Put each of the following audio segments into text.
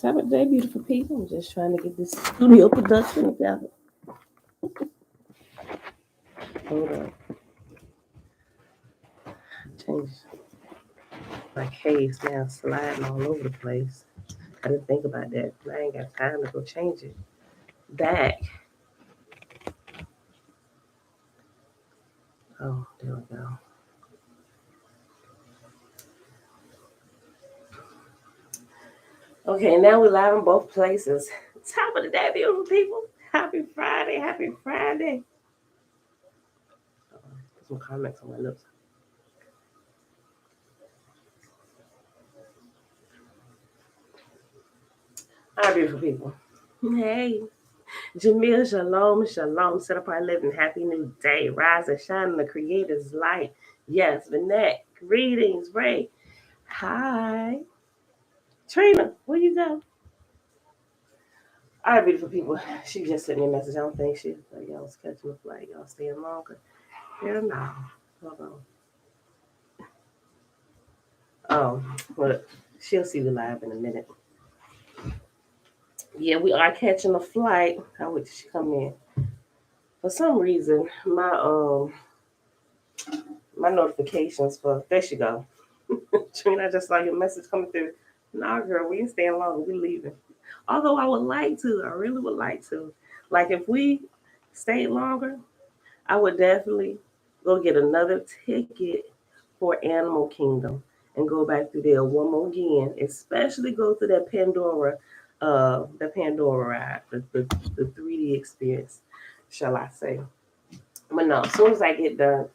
Have a day, beautiful people. I'm just trying to get this studio production together. Hold on. Change my case now, sliding all over the place. I didn't think about that. I ain't got time to go change it back. Oh, there we go. Okay, now we're live in both places. Top of the day, beautiful people. Happy Friday. Happy Friday. Put some comments on my lips. All right, beautiful people. Hey. Jamil, shalom, shalom. Set apart living. Happy new day. Rise and shine in the Creator's light. Yes, Vanette. Greetings, Ray. Hi. Trina, where you go? All right, beautiful people. She just sent me a message. I don't think she thought y'all was catching the flight. Y'all staying longer. Hell no. Hold on. Well, she'll see the live in a minute. Yeah, we are catching a flight. How would she come in? For some reason, my notifications for there she go. Trina, I just saw your message coming through. Nah, girl, we ain't staying longer. We leaving. Although I would like to, I really would like to. Like if we stayed longer, I would definitely go get another ticket for Animal Kingdom and go back through there one more again. Especially go through that Pandora ride, the 3D experience, shall I say? But no, as soon as I get done,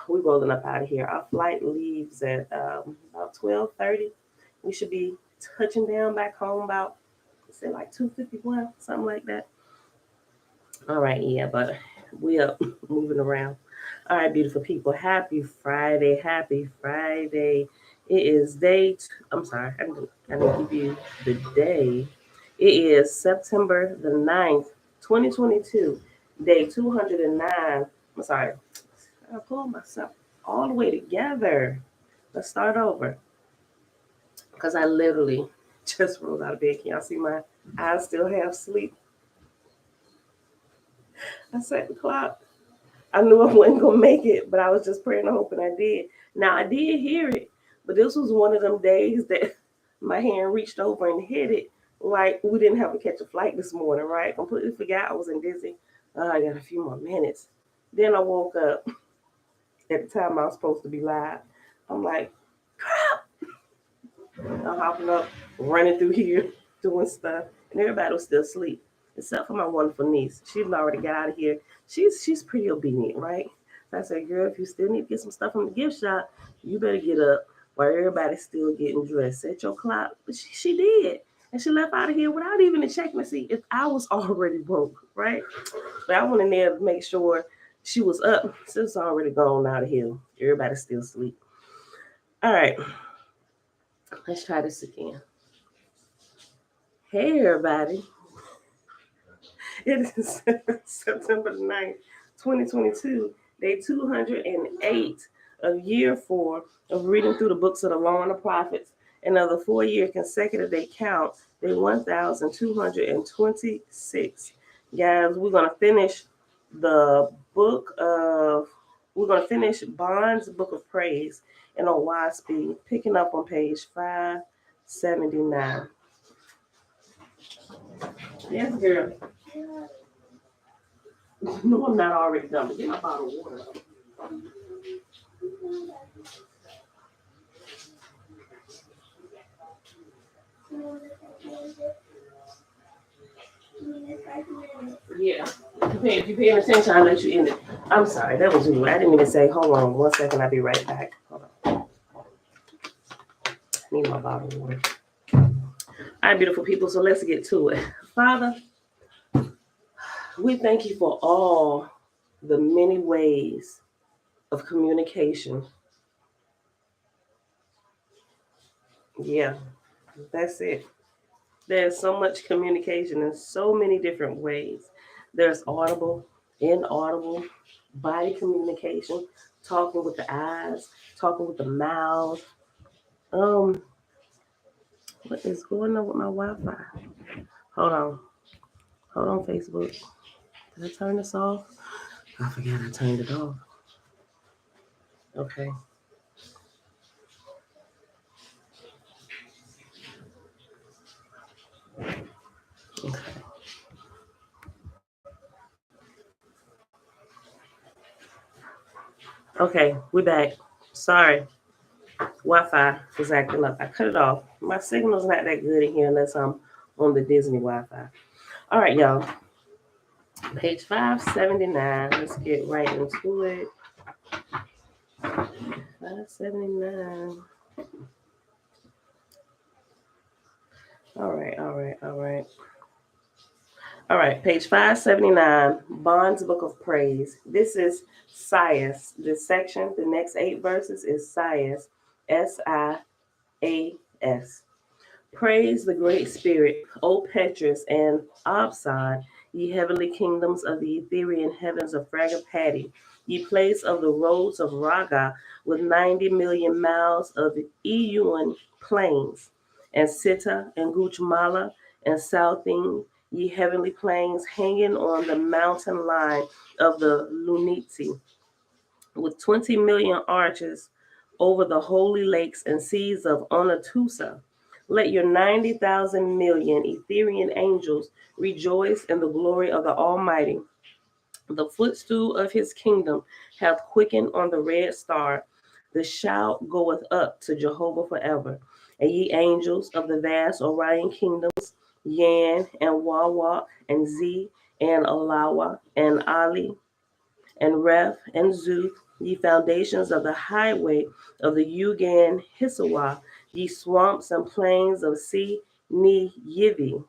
we rolling up out of here. Our flight leaves at about 12:30. We should be touching down back home about say like 2:51, something like that. All right, yeah, but we up moving around. All right, beautiful people. Happy Friday. Happy Friday. It is I'm sorry, I didn't give you the day. It is September the 9th, 2022, day 209. I'm sorry, I pulled myself all the way together. Let's start over. Because I literally just rolled out of bed. Can y'all see my eyes still half sleep? I set the clock. I knew I wasn't gonna make it, but I was just praying and hoping I did. Now I did hear it, but this was one of them days that my hand reached over and hit it like we didn't have to catch a flight this morning, right? Completely forgot I was in Disney. I got a few more minutes. Then I woke up at the time I was supposed to be live. I'm like, I'm hopping up, running through here, doing stuff, and everybody was still asleep, except for my wonderful niece. She'd already got out of here. She's pretty obedient, right? So I said, girl, if you still need to get some stuff from the gift shop, you better get up while everybody's still getting dressed. Set your clock. But she did. And she left out of here without even checking to see if I was already woke, right? But I went in there to make sure she was up. Since already gone out of here. Everybody's still asleep. All right. Let's try this again. Hey, everybody. It is September 9th, 2022, day 208 of year 4 of reading through the books of the Law and the Prophets, and of the 4-year consecutive day count, day 1226. Guys, we're going to finish Bond's Book of Praise in Oahspe, picking up on page 579. Yes, girl. No, I'm not already done. But get my bottle of water. Yeah. If you're paying attention, I'll let you in it. I'm sorry, that was rude. I didn't mean to say, hold on 1 second, I'll be right back. Hold on. I need my bottle of water. All right, beautiful people, so let's get to it. Father, we thank you for all the many ways of communication. Yeah, that's it. There's so much communication in so many different ways. There's audible, inaudible, body communication, talking with the eyes, talking with the mouth. Um, what is going on with my Wi-Fi? Hold on. Hold on, Facebook. Did I turn this off? I forgot I turned it off. Okay. Okay. Okay, we're back. Sorry. Wi-Fi was acting up. I cut it off. My signal's not that good in here unless I'm on the Disney Wi-Fi. All right, y'all. Page 579. Let's get right into it. 579. All right. All right, page 579, Bond's Book of Praise. This is Sias. This section, the next 8 verses is Sias, Sias. Praise the Great Spirit, O Petrus and Absad, ye heavenly kingdoms of the Etherean heavens of Fragapati, ye place of the roads of Raga, with 90 million miles of Ewan plains, and Sita and Guchmala and Southing, ye heavenly plains, hanging on the mountain line of the Luniti, with 20 million arches over the holy lakes and seas of Onatusa. Let your 90,000 million Etherean angels rejoice in the glory of the Almighty. The footstool of his kingdom hath quickened on the red star. The shout goeth up to Jehovah forever. And ye angels of the vast Orion kingdoms, Yan and Wawa and Z and Alawa and Ali and Ref and Zuth, ye foundations of the highway of the Ugan Hisawa, ye swamps and plains of Si Ni Yivi.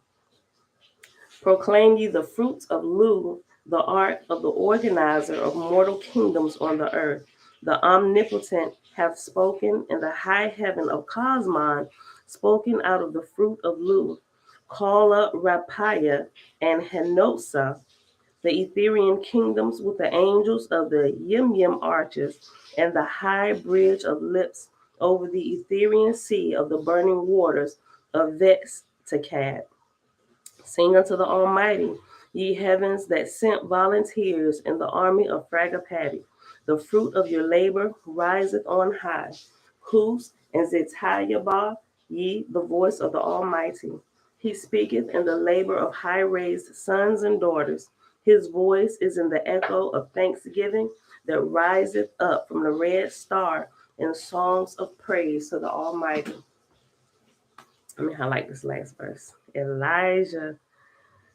Proclaim ye the fruits of Lu, the art of the organizer of mortal kingdoms on the earth. The omnipotent hath spoken in the high heaven of Cosmon, spoken out of the fruit of Lu. Call up Rapaya and Henosa, the Etherean kingdoms with the angels of the Yim arches, and the high bridge of lips over the Etherean sea of the burning waters of Vex Takad. Sing unto the Almighty, ye heavens that sent volunteers in the army of Fragapati. The fruit of your labor riseth on high. Hus and Zetayabah, ye the voice of the Almighty. He speaketh in the labor of high raised sons and daughters. His voice is in the echo of thanksgiving that riseth up from the red star in songs of praise to the Almighty. I like this last verse. Elijah.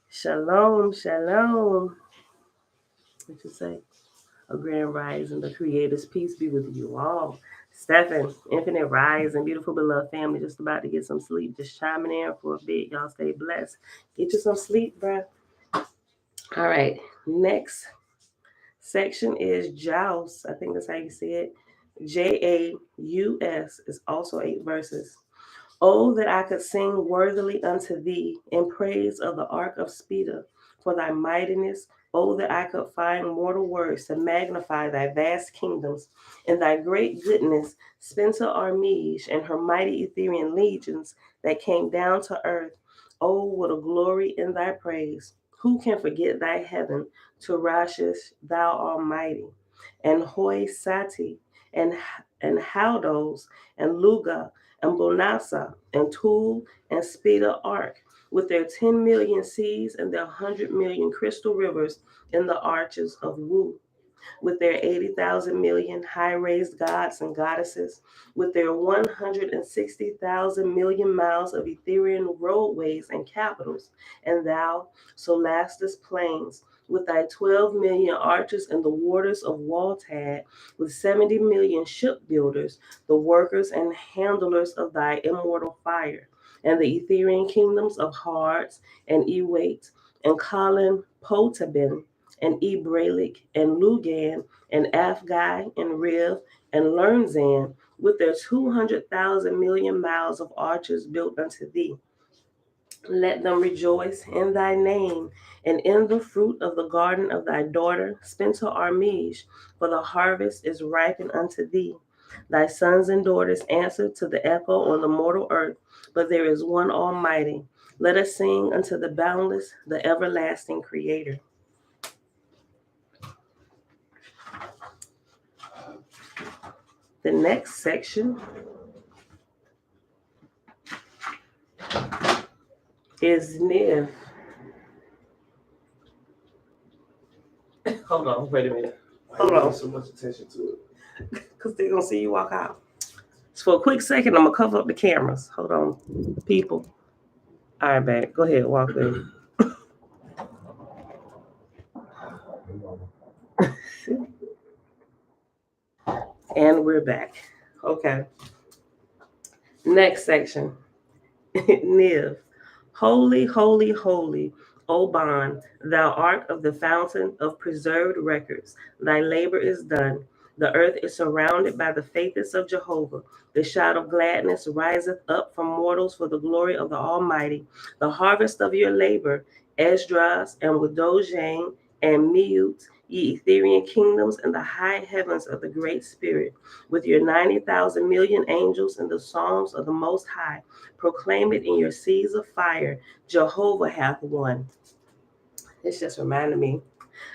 Shalom, shalom. What you say? A grand rising, the Creator's peace be with you all. Stephen, infinite rise and beautiful beloved family, just about to get some sleep. Just chiming in for a bit. Y'all stay blessed. Get you some sleep, bruh. All right. Next section is Jaus. I think that's how you say it. Jaus is also 8 verses. Oh, that I could sing worthily unto thee in praise of the ark of Speda for thy mightiness. Oh, that I could find mortal words to magnify thy vast kingdoms and thy great goodness. Spencer Armige and her mighty Etherean legions that came down to earth. Oh, what a glory in thy praise. Who can forget thy heaven to Rashish, thou almighty? And Hoi Sati and Haldos and Luga and Bonasa, and Tool, and Speda Ark, with their 10 million seas and their 100 million crystal rivers in the arches of Wu. with their 80,000 million high-raised gods and goddesses, with their 160,000 million miles of Ethereal roadways and capitals, and thou, Solastus plains, with thy 12 million archers in the waters of Waltad, with 70 million shipbuilders, the workers and handlers of thy immortal fire, and the Ethereal kingdoms of Hards and Ewait, and Colin Potabin, and Ebralik, and Lugan, and Afgai, and Riv, and Lernzan, with their 200,000 million miles of archers built unto thee. Let them rejoice in thy name, and in the fruit of the garden of thy daughter, Spencer Armige, for the harvest is ripened unto thee. Thy sons and daughters answer to the echo on the mortal earth, but there is one Almighty. Let us sing unto the boundless, the everlasting Creator. The next section is Niv. Hold on, wait a minute. Hold on. So much attention to it. Because they're going to see you walk out. So for a quick second, I'm going to cover up the cameras. Hold on, people. All right, babe. Go ahead, walk in. And we're back. Okay. Next section. Niv. Holy, holy, holy, O Ban, thou art of the fountain of preserved records. Thy labor is done. The earth is surrounded by the faithfulness of Jehovah. The shout of gladness riseth up from mortals for the glory of the Almighty. The harvest of your labor, Esdras and Wadojane and Miut, ye Ethereal kingdoms and the high heavens of the great spirit, with your 90,000 million angels and the psalms of the Most High. Proclaim it in your seas of fire. Jehovah hath won. This just reminded me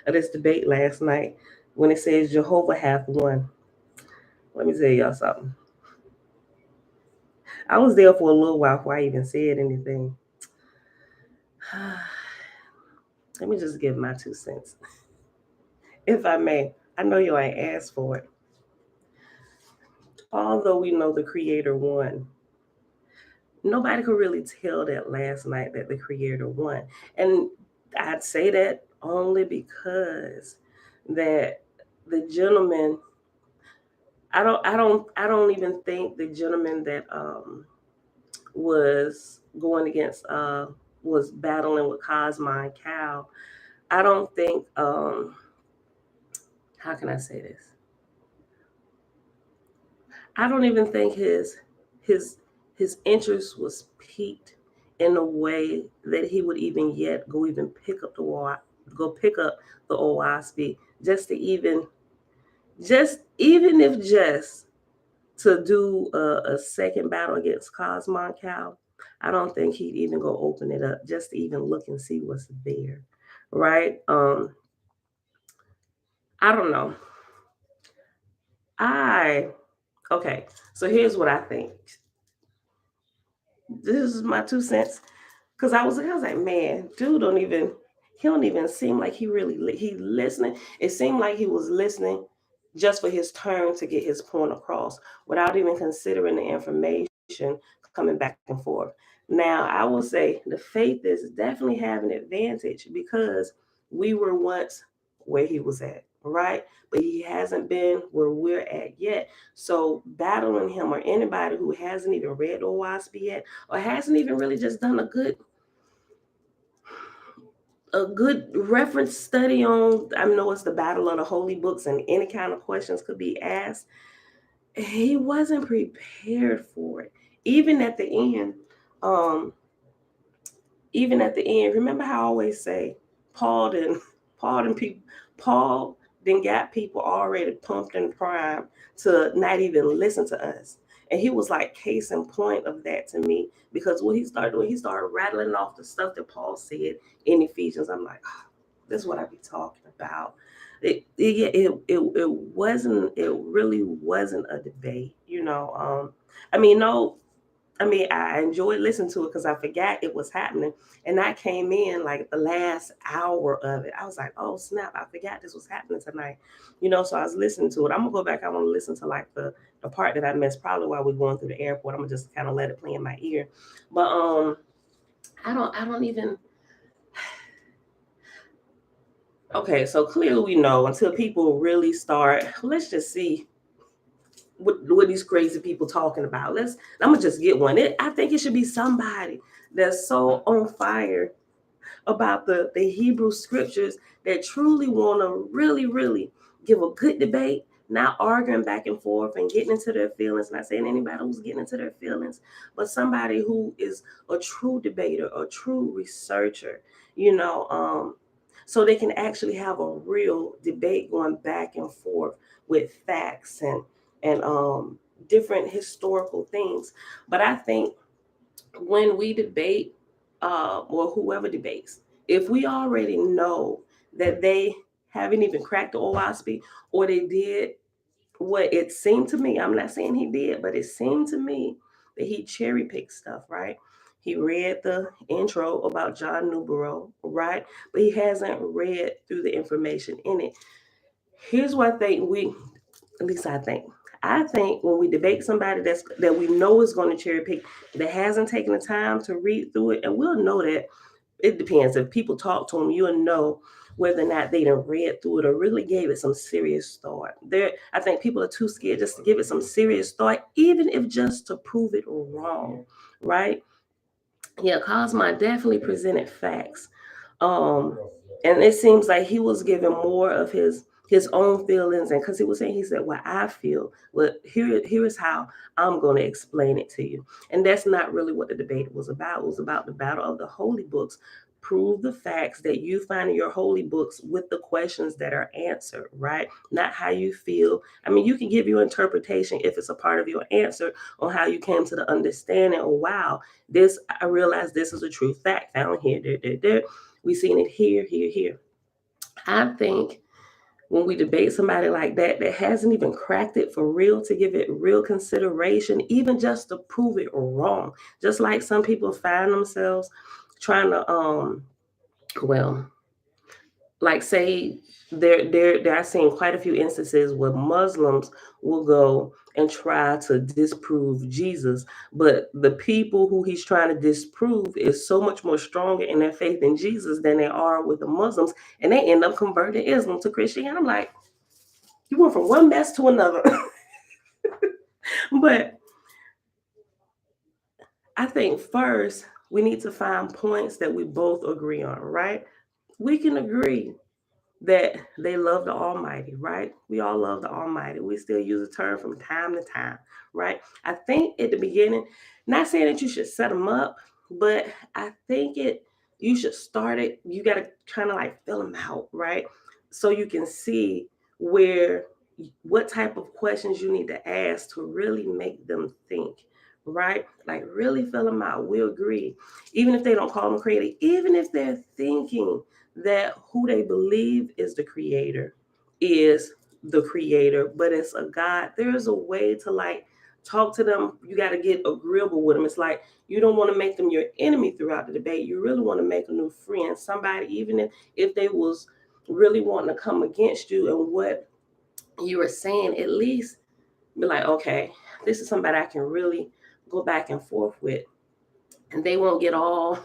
of this debate last night when it says Jehovah hath won. Let me tell y'all something. I was there for a little while before I even said anything. Let me just give my 2 cents. If I may, I know you ain't asked for it. Although we know the Creator won, nobody could really tell that last night that the Creator won. And I'd say that only because that the gentleman, I don't even think the gentleman that was going against was battling with Cosmo and Cal. I don't think how can I say this? I don't even think his interest was piqued in a way that he would even yet go pick up the Oahspe just to even if just to do a second battle against Cosmo and Cal. I don't think he'd even go open it up just to even look and see what's there, right? I don't know. Okay. So here's what I think. This is my 2 cents. Cause I was like, man, dude he don't even seem like he listening. It seemed like he was listening just for his turn to get his point across without even considering the information coming back and forth. Now, I will say the faith is definitely having an advantage because we were once where he was at, right? But he hasn't been where we're at yet. So battling him or anybody who hasn't even read Oahspe yet or hasn't even really just done a good reference study on, I know it's the battle of the holy books and any kind of questions could be asked. He wasn't prepared for it. Even at the end, remember how I always say Paul didn't got people already pumped and primed to not even listen to us. And he was like case in point of that to me, because what he started doing, he started rattling off the stuff that Paul said in Ephesians. I'm like, oh, this is what I be talking about. It really wasn't a debate, you know. No, I mean, I enjoyed listening to it because I forgot it was happening. And I came in like the last hour of it. I was like, oh snap, I forgot this was happening tonight. So I was listening to it. I'm gonna go back. I want to listen to like the part that I missed, probably while we're going through the airport. I'm gonna just kind of let it play in my ear. But I don't even. Okay, so clearly we know until people really start. Let's just see what these crazy people talking about. I'm gonna just get one. I think it should be somebody that's so on fire about the Hebrew scriptures that truly want to really give a good debate, not arguing back and forth and getting into their feelings. Not saying anybody who's getting into their feelings, but somebody who is a true debater, a true researcher, so they can actually have a real debate going back and forth with facts and different historical things. But I think when we debate, or whoever debates, if we already know that they haven't even cracked the Oahspe, or they did what it seemed to me, I'm not saying he did, but it seemed to me that he cherry picked stuff, right? He read the intro about John Newborough, right? But he hasn't read through the information in it. Here's what I think at least I think when we debate somebody that we know is going to cherry pick, that hasn't taken the time to read through it, and we'll know that. It depends. If people talk to them, you'll know whether or not they done read through it or really gave it some serious thought. I think people are too scared just to give it some serious thought, even if just to prove it wrong, right? Yeah, Cosmo definitely presented facts. Um, and it seems like he was giving more of his own feelings, and because he said, "What I feel, well, here is how I'm going to explain it to you." And that's not really what the debate was about. It was about the battle of the holy books. Prove the facts that you find in your holy books with the questions that are answered, right? Not how you feel. I mean, you can give your interpretation if it's a part of your answer on how you came to the understanding. Oh, wow, this, I realize this is a true fact found here, there. We've seen it here. I think when we debate somebody like that hasn't even cracked it for real, to give it real consideration, even just to prove it wrong. Just like some people find themselves trying to well, like say there I've seen quite a few instances where Muslims will go and try to disprove Jesus, but the people who he's trying to disprove is so much more stronger in their faith in Jesus than they are with the Muslims, and they end up converting Islam to Christianity. I'm like, you went from one mess to another. But I think first we need to find points that we both agree on, right? We can agree that they love the Almighty, right? We all love the Almighty. We still use the term from time to time, right? I think at the beginning, not saying that you should set them up, but I think you should start it. You got to kind of like fill them out, right? So you can see where what type of questions you need to ask to really make them think, right? Like really fill them out. We agree, even if they don't call them creative, even if they're thinking that who they believe is the creator is the creator, but it's a God. There is a way to like talk to them. You got to get agreeable with them. It's like you don't want to make them your enemy throughout the debate. You really want to make a new friend, somebody, even if they was really wanting to come against you and what you were saying, at least be like, okay, this is somebody I can really go back and forth with, and they won't get all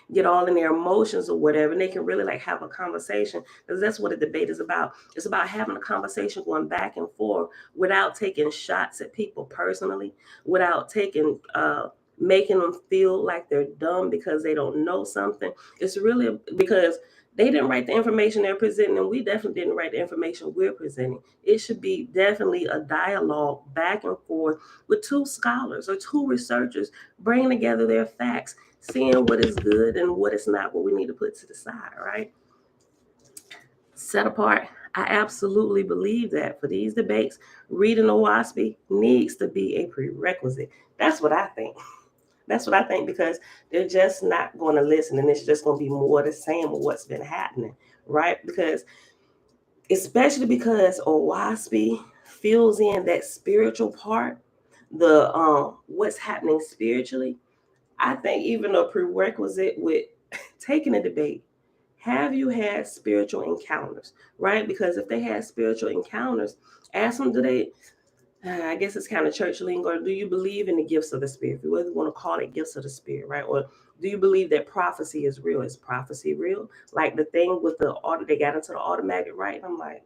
in their emotions or whatever, and they can really like have a conversation, because that's what a debate is about. It's about having a conversation, going back and forth without taking shots at people personally, without taking making them feel like they're dumb because they don't know something. It's really because they didn't write the information they're presenting, and we definitely didn't write the information we're presenting. It should be definitely a dialogue back and forth with two scholars or two researchers bringing together their facts, seeing what is good and what is not, what we need to put to the side, right? Set apart. I absolutely believe that for these debates, reading Oahspe needs to be a prerequisite. That's what I think. That's what I think, because they're just not going to listen, and it's just going to be more the same of what's been happening, right? Because especially because Oahspe fills in that spiritual part the what's happening spiritually, I think even a prerequisite with taking a debate, have you had spiritual encounters, right? Because if they had spiritual encounters, ask them, do they, I guess it's kind of church lingo, do you believe in the gifts of the Spirit? If you whether want to call it gifts of the Spirit, right? Or do you believe that prophecy is real? Is prophecy real? Like the thing with the auto, they got into the automatic, right? I'm like,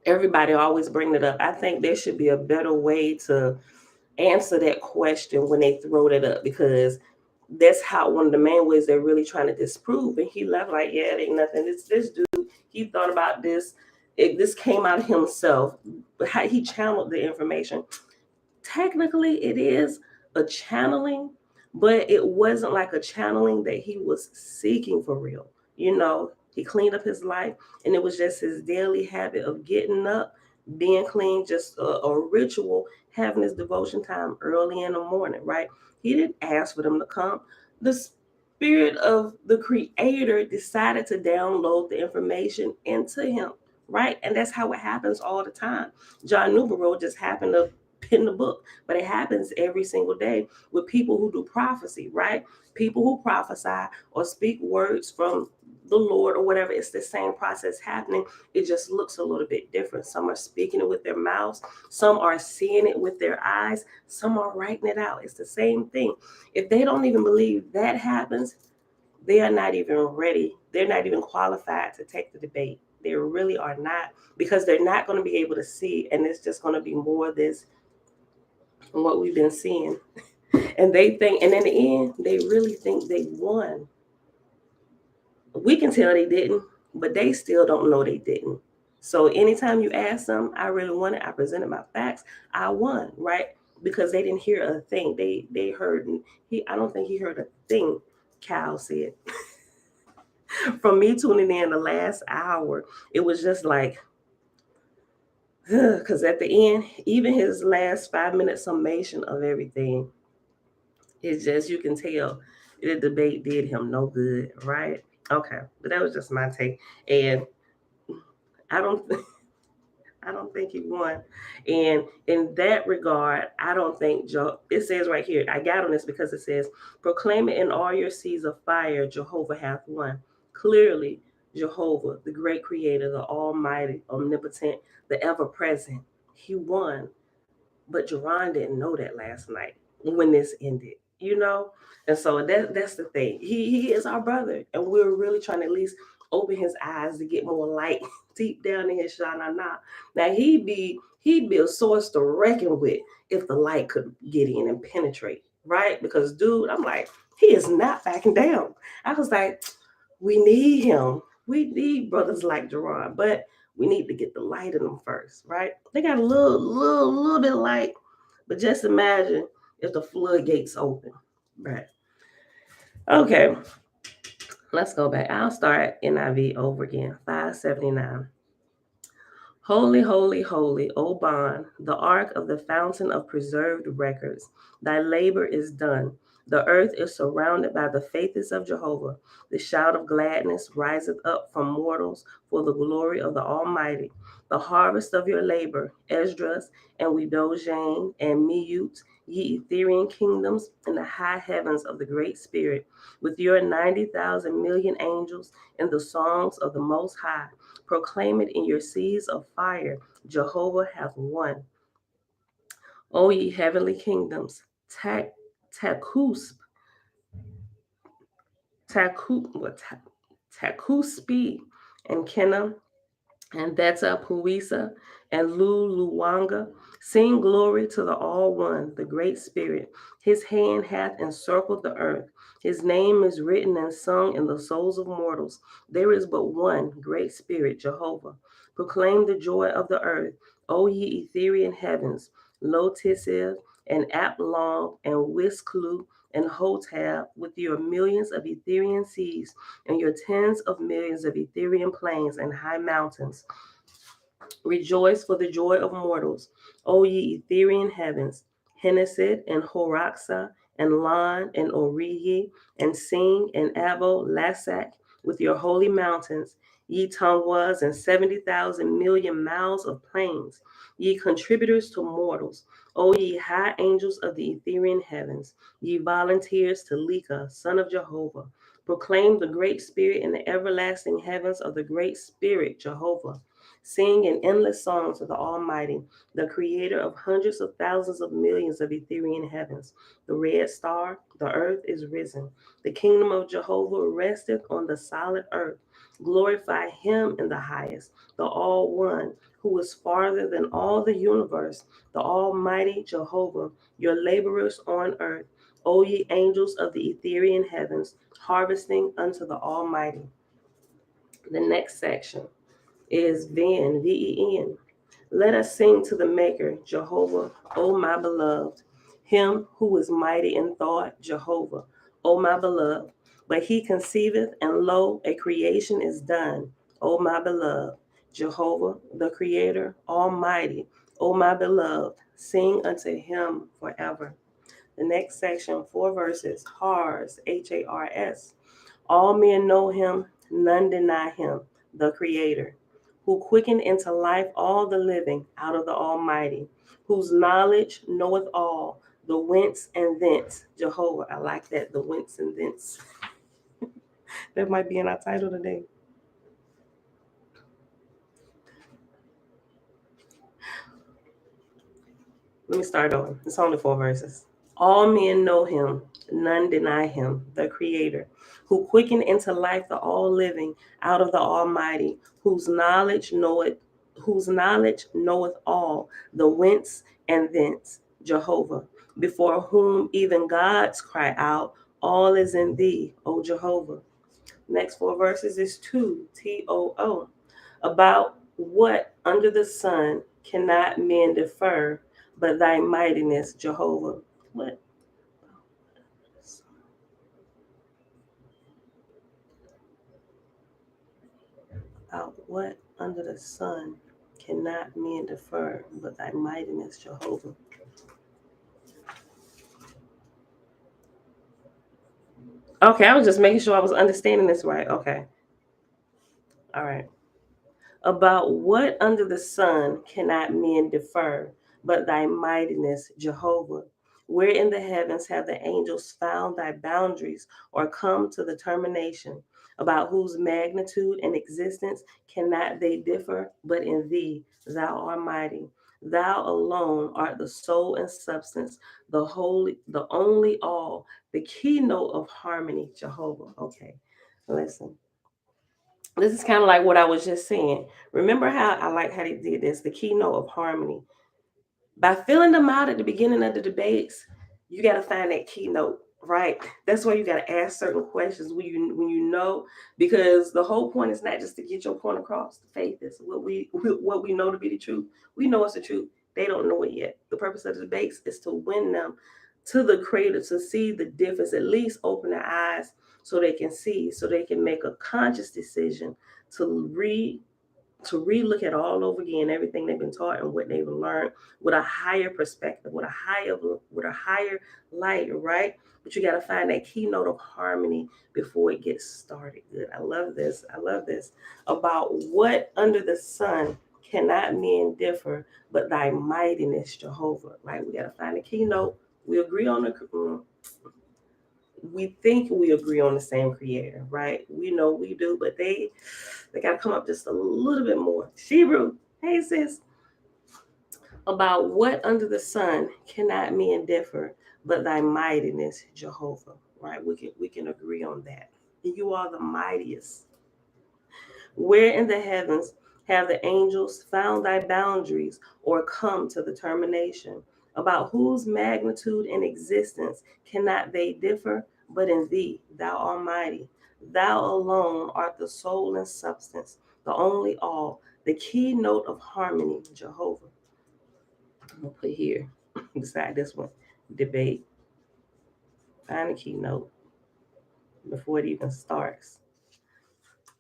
everybody always bring it up. I think there should be a better way to answer that question when they throw that up, because that's how one of the main ways they're really trying to disprove. And he left like, yeah, it ain't nothing. This dude, he thought about this. This came out of himself. How he channeled the information. Technically, it is a channeling, but it wasn't like a channeling that he was seeking for real. You know, he cleaned up his life, and it was just his daily habit of getting up, being clean, just a ritual, having his devotion time early in the morning, right? He didn't ask for them to come. The spirit of the creator decided to download the information into him, right? And that's how it happens all the time. John Newbero just happened to pen the book, but it happens every single day with people who do prophecy, right? People who prophesy or speak words from the Lord or whatever. It's the same process happening. It just looks a little bit different. Some are speaking it with their mouths, some are seeing it with their eyes, some are writing it out. It's the same thing. If they don't even believe that happens, they are not even ready. They're not even qualified to take the debate. They really are not, because they're not going to be able to see, and it's just going to be more this what we've been seeing. And they think, and in the end, they really think they won. We can tell they didn't, but they still don't know they didn't. So anytime you ask them, I really won it, I presented my facts, I won, right? Because they didn't hear a thing. They heard, I don't think he heard a thing Cal said. From me tuning in the last hour, it was just like, because at the end, even his last 5 minute summation of everything, it's just, you can tell the debate did him no good, right? Okay, but that was just my take, and I don't, I don't think he won. And in that regard, I don't think It says right here, I got on this because it says, "Proclaim it in all your seas of fire, Jehovah hath won." Clearly, Jehovah, the great Creator, the Almighty, Omnipotent, the Ever Present, He won. But Jerron didn't know that last night when this ended, you know? And so that's the thing. He is our brother, and we're really trying to at least open his eyes to get more light deep down in his shana. Now he'd be a source to reckon with if the light could get in and penetrate, right? Because dude, I'm like, he is not backing down. I was like, we need him. We need brothers like Jerron, but we need to get the light in them first, right? They got a little bit of light, but just imagine if the floodgates open, right? Okay, let's go back. I'll start NIV over again. 579. Holy, holy, holy, O Bon, the ark of the fountain of preserved records. Thy labor is done. The earth is surrounded by the faiths of Jehovah. The shout of gladness riseth up from mortals for the glory of the Almighty. The harvest of your labor, Esdras and Wedojain and Meut, ye Etherean kingdoms, in the high heavens of the great spirit, with your 90,000 million angels in the songs of the Most High. Proclaim it in your seas of fire. Jehovah hath won. O ye heavenly kingdoms, Takusp, Takuspi, and Kenna, and Beta Puisa, and Luwanga. Sing glory to the All One, the Great Spirit. His hand hath encircled the earth. His name is written and sung in the souls of mortals. There is but one Great Spirit, Jehovah. Proclaim the joy of the earth, O ye Etherean heavens, Lo and Aplong and Wisklu and Hotab, with your millions of Etherean seas and your tens of millions of Etherean plains and high mountains. Rejoice for the joy of mortals, O ye Etherean heavens, Henneset and Horaxa and Lan and Origi and Sing and Abo Lasak, with your holy mountains, ye Tongwas and 70,000 million miles of plains. ye contributors to mortals, O ye high angels of the ethereal heavens, ye volunteers to Leka, son of Jehovah, proclaim the great spirit in the everlasting heavens of the great spirit Jehovah. Sing an endless song to the Almighty, the creator of hundreds of thousands of millions of ethereal heavens. The red star, the earth is risen. The kingdom of Jehovah resteth on the solid earth. Glorify him in the highest, the All One, who is farther than all the universe, the Almighty Jehovah, your laborers on earth, O ye angels of the ethereal heavens, harvesting unto the Almighty. The next section is Ven, Ven. Let us sing to the Maker, Jehovah, O my beloved, him who is mighty in thought, Jehovah, O my beloved. But he conceiveth, and lo, a creation is done, O my beloved. Jehovah, the Creator, Almighty, O my beloved, sing unto him forever. The next section, 4 verses, Hars, Hars. All men know him, none deny him, the Creator, who quickened into life all the living out of the Almighty, whose knowledge knoweth all, the whence and thence. Jehovah, I like that, the whence and thence. That might be in our title today. Let me start over. It's only 4 verses. All men know him, none deny him, the Creator, who quickened into life the all living out of the Almighty, whose knowledge knoweth all, the whence and thence, Jehovah, before whom even gods cry out, all is in thee, O Jehovah. Next 4 verses is 2, Too. About what under the sun cannot men defer, but thy mightiness, Jehovah. What? About what under the sun cannot men defer, but thy mightiness, Jehovah. Okay, I was just making sure I was understanding this right. Okay. All right. About what under the sun cannot men defer, but thy mightiness, Jehovah? Where in the heavens have the angels found thy boundaries or come to the termination? About whose magnitude and existence cannot they differ, but in thee, thou Almighty? Thou alone art the soul and substance, the holy, the only all, the keynote of harmony, Jehovah. Okay, listen, this is kind of like what I was just saying. Remember how I like how they did this, the keynote of harmony. By filling them out at the beginning of the debates, you got to find that keynote, right? That's why you got to ask certain questions when you know, because the whole point is not just to get your point across. The faith is what we know to be the truth. We know it's the truth. They don't know it yet. The purpose of the debates is to win them to the creator, to see the difference, at least open their eyes so they can see, so they can make a conscious decision to re-look at all over again everything they've been taught and what they've learned with a higher perspective, with a higher light, right? But you got to find that keynote of harmony before it gets started. Good. I love this. I love this. About what under the sun cannot men differ, but thy mightiness, Jehovah. Right? We got to find the keynote. We agree on we think we agree on the same creator, right? We know we do, but they got to come up just a little bit more. Shebrew, hey sis. About what under the sun cannot men differ, but thy mightiness, Jehovah. Right? We can agree on that. You are the mightiest. Where in the heavens have the angels found thy boundaries or come to the termination? About whose magnitude and existence cannot they differ, but in thee, thou Almighty? Thou alone art the soul and substance, the only all, the keynote of harmony, Jehovah. I'm going to put here beside this one, debate. Find the keynote before it even starts.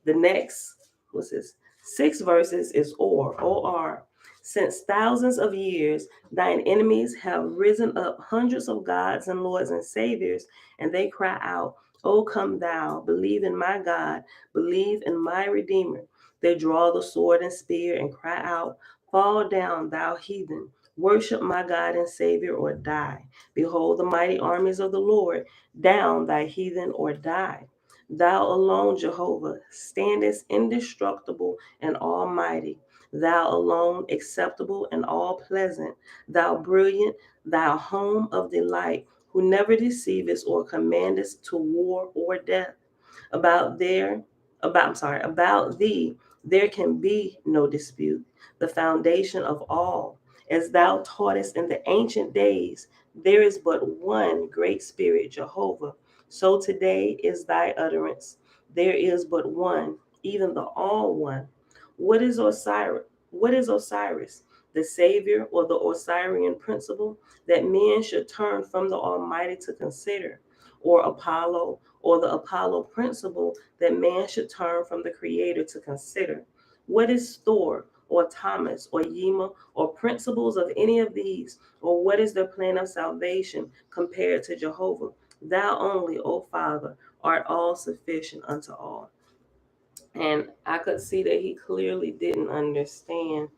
The next, what's this? 6 verses is or. Since thousands of years, thine enemies have risen up hundreds of gods and lords and saviors, and they cry out, O come thou, believe in my God, believe in my Redeemer. They draw the sword and spear and cry out, Fall down, thou heathen. Worship my God and Savior, or die. Behold the mighty armies of the Lord. Down, thy heathen, or die. Thou alone, Jehovah, standest indestructible and almighty. Thou alone, acceptable and all pleasant. Thou brilliant, thou home of delight, who never deceivest or commandest to war or death. About there, about thee, there can be no dispute. The foundation of all, as thou taughtest in the ancient days, there is but one great spirit, Jehovah. So today is thy utterance. There is but one, even the all one. What is Osiris? What is Osiris? The Savior, or the Osirian principle that men should turn from the Almighty to consider, or Apollo, or the Apollo principle that man should turn from the Creator to consider? What is Thor, or Thomas, or Yima, or principles of any of these, or what is their plan of salvation compared to Jehovah? Thou only, O Father, art all sufficient unto all. And I could see that he clearly didn't understand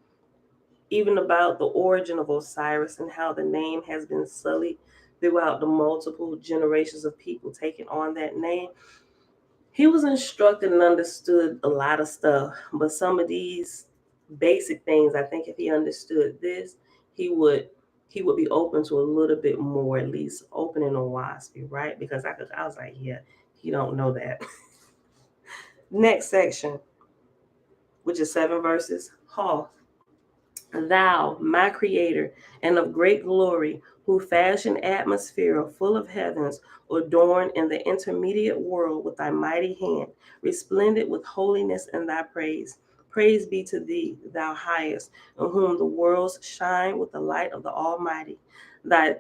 even about the origin of Osiris and how the name has been sullied throughout the multiple generations of people taking on that name. He was instructed and understood a lot of stuff, but some of these basic things, I think if he understood this, he would he would be open to a little bit more, at least opening Oahspe, right? Because I was like, yeah, he don't know that. Next section, which is 7 verses. Hall. Thou, my creator, and of great glory, who fashioned atmosphere full of heavens, adorned in the intermediate world with thy mighty hand, resplendent with holiness and thy praise. Praise be to thee, thou highest, in whom the worlds shine with the light of the Almighty. Thy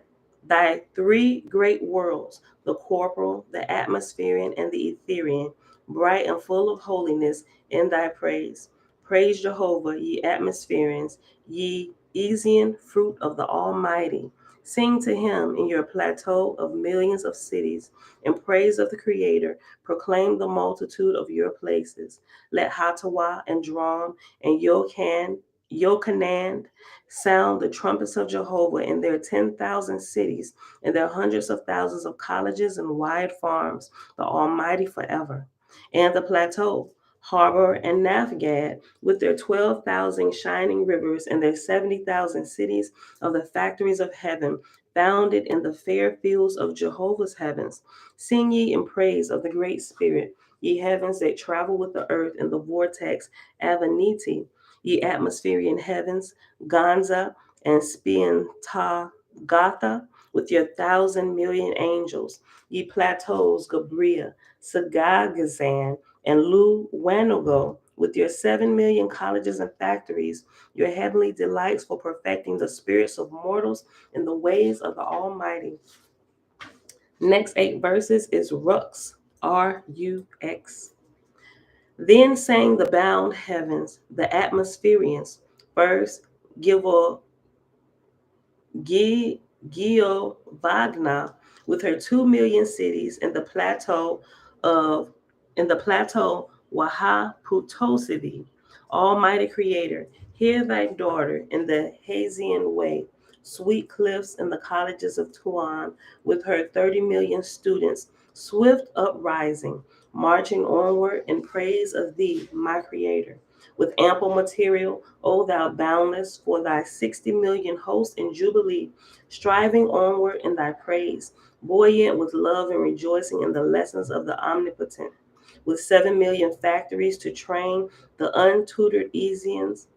three great worlds, the corporal, the atmospheric, and the etherian, bright and full of holiness, in thy praise. Praise Jehovah, ye atmospherians, ye Elysian fruit of the Almighty. Sing to him in your plateau of millions of cities, in praise of the Creator. Proclaim the multitude of your places. Let Hatawa and Drum and Yochanan sound the trumpets of Jehovah in their 10,000 cities, in their hundreds of thousands of colleges and wide farms, the Almighty forever. And the plateau, Harbor, and Navgad, with their 12,000 shining rivers and their 70,000 cities of the factories of heaven, founded in the fair fields of Jehovah's heavens. Sing ye in praise of the great Spirit, ye heavens that travel with the earth in the vortex Avaniti, ye atmospherian heavens, Ganza and Spianta Gatha, with your 1,000,000,000 angels, ye plateaus Gabria, Sagagazan, and Lu Wanogo, with your 7,000,000 colleges and factories, your heavenly delights for perfecting the spirits of mortals in the ways of the Almighty. Next 8 verses is Rux, Rux. Then sang the bound heavens, the atmospherians, first Gilvo Giovanna, with her 2,000,000 cities in the plateau of Wahaputosivi. Almighty Creator, hear thy daughter in the Hazian way, sweet cliffs in the colleges of Tuan, with her 30,000,000 students, swift uprising, marching onward in praise of thee, my Creator. With ample material, O thou boundless, for thy 60,000,000 hosts in jubilee, striving onward in thy praise, buoyant with love and rejoicing in the lessons of the omnipotent, with 7,000,000 factories to train the untutored Esians,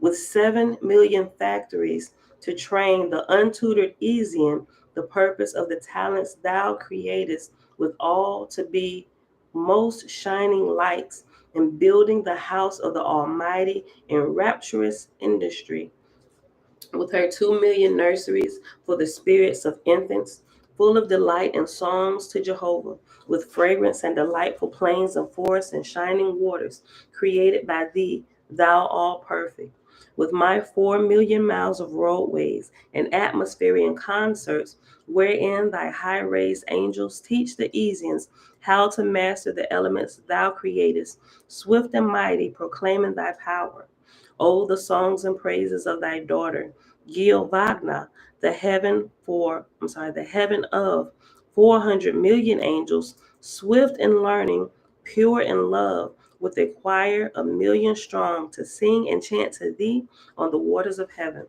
with 7,000,000 factories to train the untutored Esian, the purpose of the talents thou createst, with all to be most shining lights, in building the house of the Almighty in rapturous industry, with her 2,000,000 nurseries for the spirits of infants, full of delight and songs to Jehovah, with fragrance and delightful plains and forests and shining waters, created by thee, thou all perfect. With my 4,000,000 miles of roadways and atmosphere and concerts, wherein thy high raised angels teach the Esians how to master the elements thou createst, swift and mighty, proclaiming thy power. Oh, the songs and praises of thy daughter, Giovanna, the heaven of 400 million angels, swift in learning, pure in love, with a choir a million strong, to sing and chant to thee on the waters of heaven.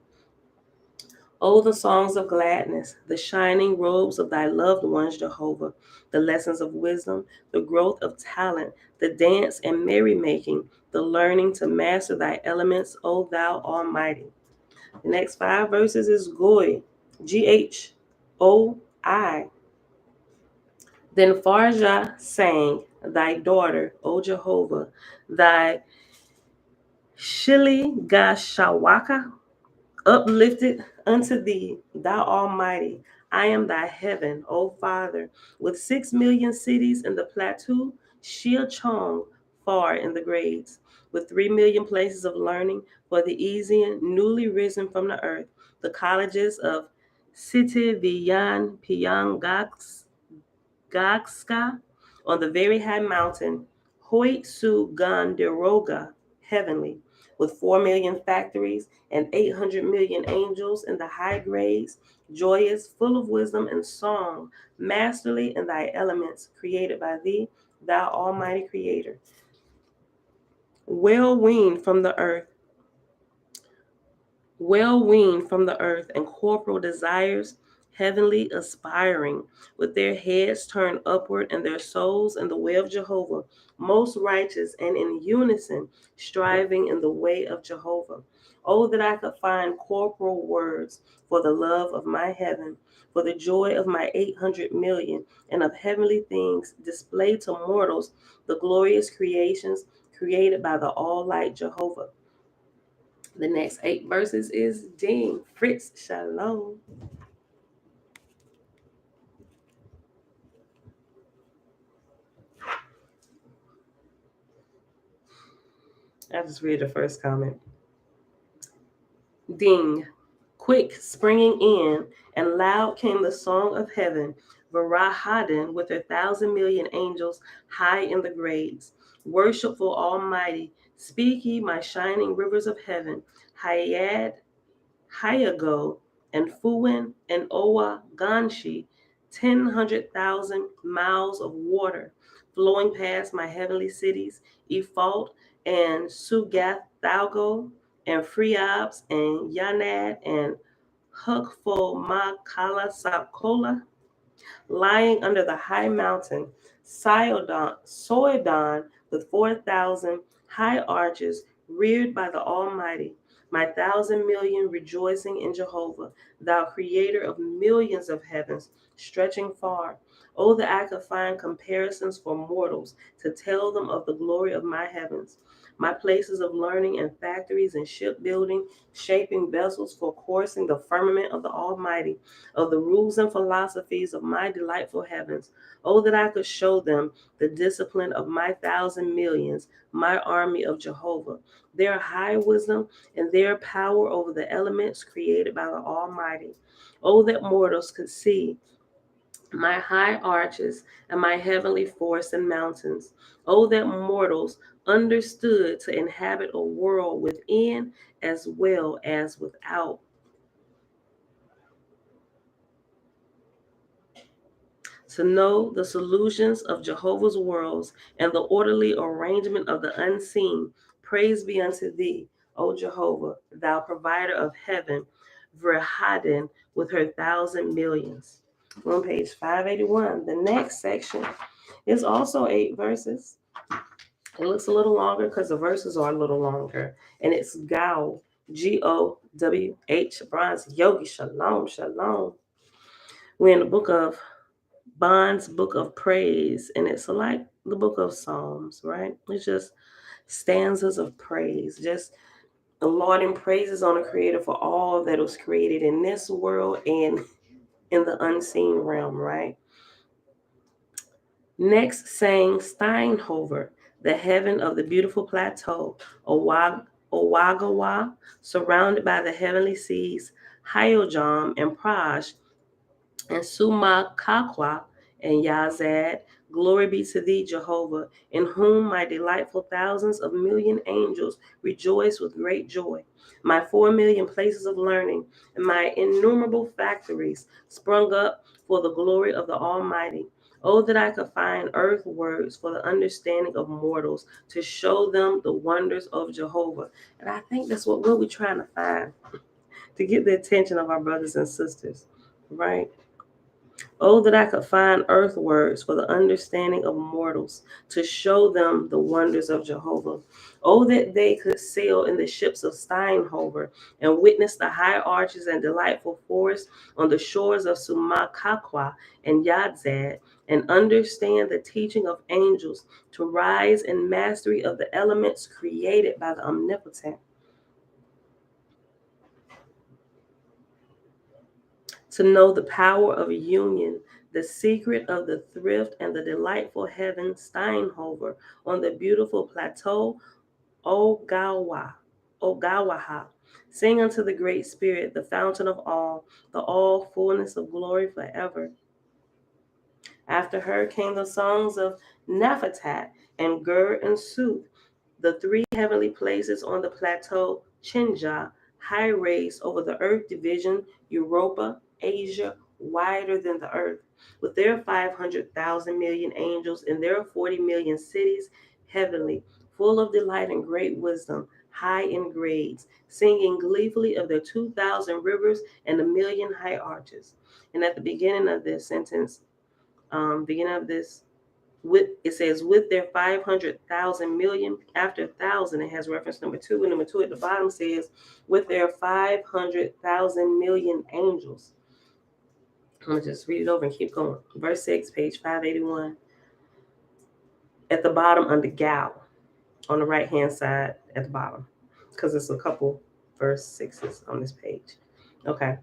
Oh, the songs of gladness, the shining robes of thy loved ones, Jehovah, the lessons of wisdom, the growth of talent, the dance and merrymaking, the learning to master thy elements, O thou Almighty. The next 5 verses is Goi, Ghoi. Then Farjah sang, thy daughter, O Jehovah, thy Shili Gashawaka, uplifted unto thee, thou Almighty. I am thy heaven, O Father, with 6 million cities in the plateau, Shil Chong, far in the grades, with 3 million places of learning for the Easian, newly risen from the earth, the colleges of Siti Viyan Gagska on the very high mountain, Hoit Su Gandiroga, heavenly, with 4 million factories and 800 million angels in the high grades, joyous, full of wisdom and song, masterly in thy elements, created by thee, thou Almighty Creator. Well weaned from the earth, and corporal desires, heavenly aspiring, with their heads turned upward and their souls in the way of Jehovah, most righteous and in unison, striving in the way of Jehovah. Oh, that I could find corporal words for the love of my heaven, for the joy of my 800 million, and of heavenly things displayed to mortals, the glorious creations created by the all-light Jehovah. The next 8 verses is Ding, Fritz, Shalom. I'll just read the first comment. Ding, quick springing in, and loud came the song of heaven, Varahaden with her 1,000 million angels high in the grades. Worshipful Almighty, speak ye my shining rivers of heaven, Hayad, Hyago, and Fuin, and Oa Ganshi, 100,000 miles of water flowing past my heavenly cities, Ephalt and Sugath and Freobs and Yanad and Hukfo Makala Sakola, lying under the high mountain, Soidon with 4,000 high arches reared by the Almighty, my 1,000 million rejoicing in Jehovah, thou creator of millions of heavens, stretching far. Oh, that I could find comparisons for mortals to tell them of the glory of my heavens, my places of learning and factories and shipbuilding, shaping vessels for coursing the firmament of the Almighty, of the rules and philosophies of my delightful heavens. Oh, that I could show them the discipline of my 1,000 millions, my army of Jehovah, their high wisdom and their power over the elements created by the Almighty. Oh, that mortals could see my high arches and my heavenly forests and mountains. Oh, that mortals understood to inhabit a world within as well as without. To know the solutions of Jehovah's worlds and the orderly arrangement of the unseen. Praise be unto thee, O Jehovah, thou provider of heaven, Verhaden with her 1,000 millions. On page 581, the next section is also 8 verses. It looks a little longer because the verses are a little longer. And it's Gowh, Gowh, Bronze Yogi, Shalom, Shalom. We're in the book of Bond's book of praise, and it's like the book of Psalms, right? It's just stanzas of praise, just lauding praises on the Creator for all that was created in this world and in the unseen realm, right? Next sang Steinhover, the heaven of the beautiful plateau, Owagawa, surrounded by the heavenly seas, Hyojam and Praj, and Sumakakwa and Yazad, Glory be to thee, Jehovah, in whom my delightful thousands of million angels rejoice with great joy. My 4,000,000 places of learning and my innumerable factories sprung up for the glory of the Almighty. Oh, that I could find earth words for the understanding of mortals to show them the wonders of Jehovah. And I think that's what we're trying to find to get the attention of our brothers and sisters, right? Oh, that I could find earth words for the understanding of mortals to show them the wonders of Jehovah. Oh, that they could sail in the ships of Steinhover and witness the high arches and delightful forests on the shores of Sumakakwa and Yadzad and understand the teaching of angels to rise in mastery of the elements created by the omnipotent. To know the power of union, the secret of the thrift and the delightful heaven Steinhover on the beautiful plateau Ogawaha. Sing unto the Great Spirit, the fountain of all, the all fullness of glory forever. After her came the songs of Naphatat and Gur and Suth, the three heavenly places on the plateau Chinja, high raised over the earth division, Europa, Asia, wider than the earth, with their 500,000 million angels and their 40,000,000 cities, heavenly, full of delight and great wisdom, high in grades, singing gleefully of their 2,000 rivers and a million high arches. And at the beginning of this sentence, beginning of this, with it says with their 500,000 million. After 1,000, it has reference number 2, and number 2 at the bottom says with their 500,000 million angels. I'm gonna just read it over and keep going. Verse 6, page 581. At the bottom under Gal, on the right hand side at the bottom, because it's a couple verse 6s on this page. Okay.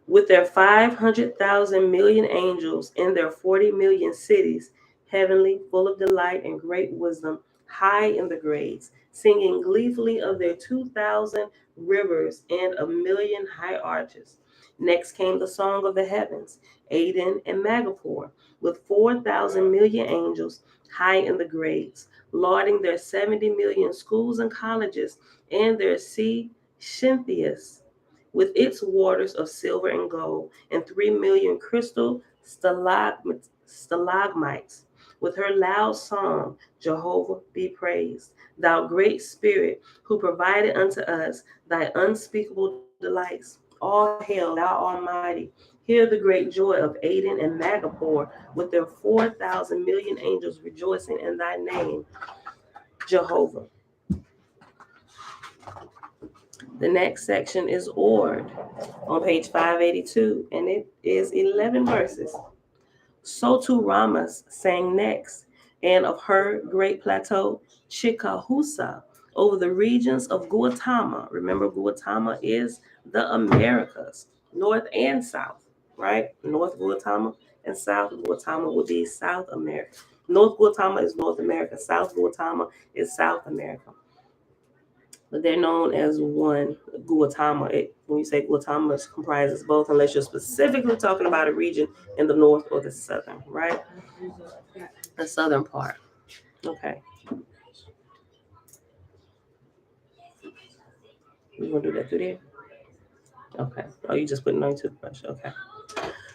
With their 500,000 million angels in their 40,000,000 cities, heavenly, full of delight and great wisdom, high in the grades, singing gleefully of their 2,000 rivers and a million high arches. Next came the song of the heavens, Aden and Magapor, with 4,000 million angels high in the grades, lauding their 70,000,000 schools and colleges and their sea Cynthias with its waters of silver and gold, and 3,000,000 crystal stalagmites. With her loud song, Jehovah be praised, thou great Spirit, who provided unto us thy unspeakable delights. All hail, thou Almighty. Hear the great joy of Aden and Magapor, with their 4,000 million angels rejoicing in thy name, Jehovah. The next section is Ord on page 582, and it is 11 verses. So too Ramas sang next, and of her great plateau, Chikahusa, over the regions of Guatemala. Remember, Guatemala is the Americas, North and South, right? North Guatemala and South Guatemala would be South America. North Guatemala is North America. South Guatemala is South America. But they're known as one Guatemala. When you say Guatemala, it comprises both, unless you're specifically talking about a region in the north or the southern, right? The southern part. Okay. You gonna do that through there? Okay. Oh, you just putting on your toothbrush. Okay.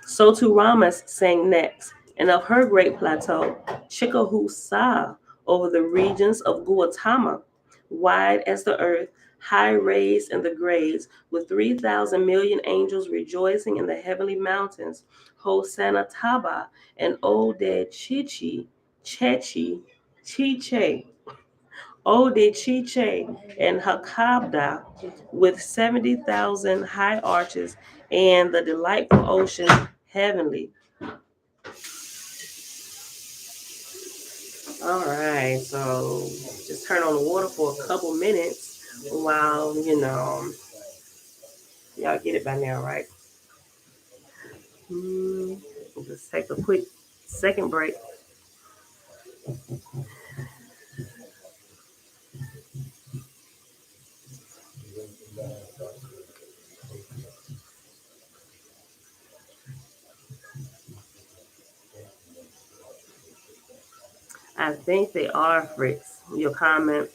So too Ramas sang next, and of her great plateau, Chikahusa, over the regions of Guatemala, wide as the earth, high raised in the grades, with 3,000 million angels rejoicing in the heavenly mountains, Hosanna Taba and Ode Chichi, Chechi, Chiche, Ode Chiche and Hakabda, with 70,000 high arches and the delightful ocean heavenly. All right, so just turn on the water for a couple minutes while, y'all get it by now, right? Just take a quick second break. I think they are, Fritz. Your comment.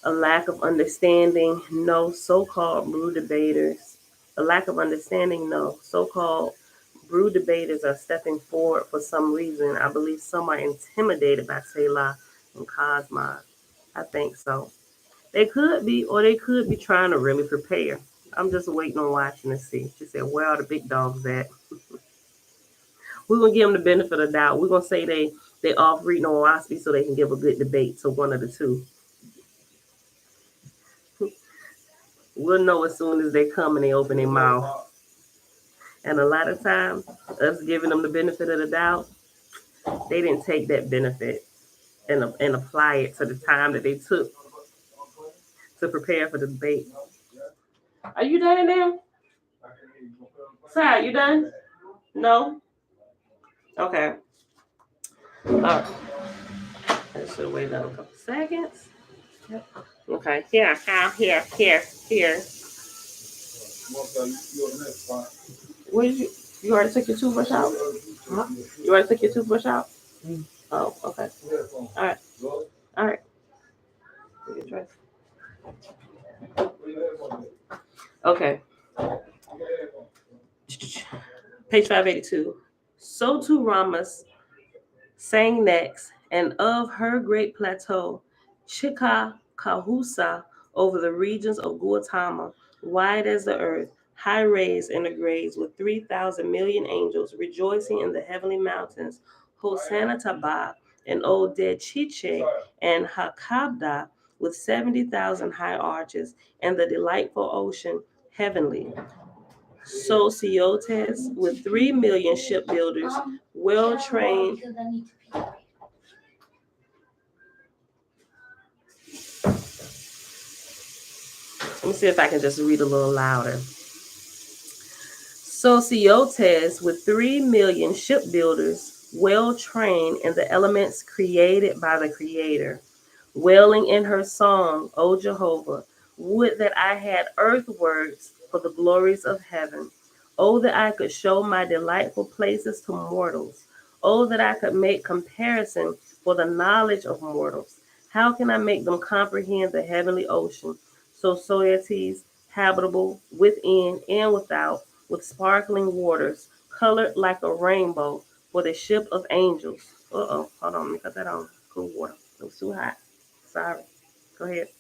A lack of understanding, no. So-called brew debaters. A lack of understanding, no. So-called brew debaters are stepping forward for some reason. I believe some are intimidated by Selah and Cosmog. I think so. They could be, or they could be trying to really prepare. I'm just waiting on watching to see. She said, "Where are the big dogs at?" We're gonna give them the benefit of the doubt. We're gonna say they off reading on Oahspe so they can give a good debate to one of the two. We'll know as soon as they come and they open their mouth. And a lot of times, us giving them the benefit of the doubt, they didn't take that benefit and apply it to the time that they took to prepare for the debate. Are you done in there? Sorry, you done? No? Okay. All right. I should wait another couple seconds. Yep. Okay. Here. What did you already took your toothbrush out? Huh? You already took your toothbrush out? Oh, okay. All right. All right. Get dressed. Okay. Page 582. So too Ramas sang next, and of her great plateau, Chika Kahusa, over the regions of Gautama, wide as the earth, high raised in the graves, with 3,000 million angels rejoicing in the heavenly mountains, Hosanna Taba, and old dead Chiche, and Hakabda, with 70,000 high arches, and the delightful ocean, heavenly. Sociotes, with 3 million shipbuilders, well trained. Let me see if I can just read a little louder. Sociotes, with 3 million shipbuilders, well trained in the elements created by the Creator, wailing in her song, O Jehovah, would that I had earthworks for the glories of heaven. Oh, that I could show my delightful places to mortals. Oh, that I could make comparison for the knowledge of mortals. How can I make them comprehend the heavenly ocean? Societies habitable within and without, with sparkling waters, colored like a rainbow, for the ship of angels. Hold on, let me cut that on. Cool water. It was too hot. Sorry. Go ahead.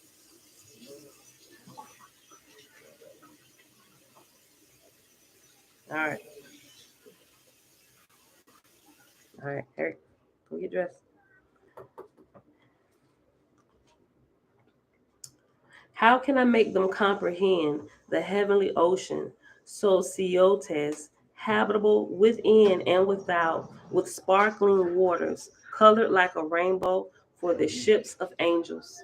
All right. All right. Eric, go get dressed. How can I make them comprehend the heavenly ocean, so Ceotes, habitable within and without, with sparkling waters, colored like a rainbow, for the ships of angels?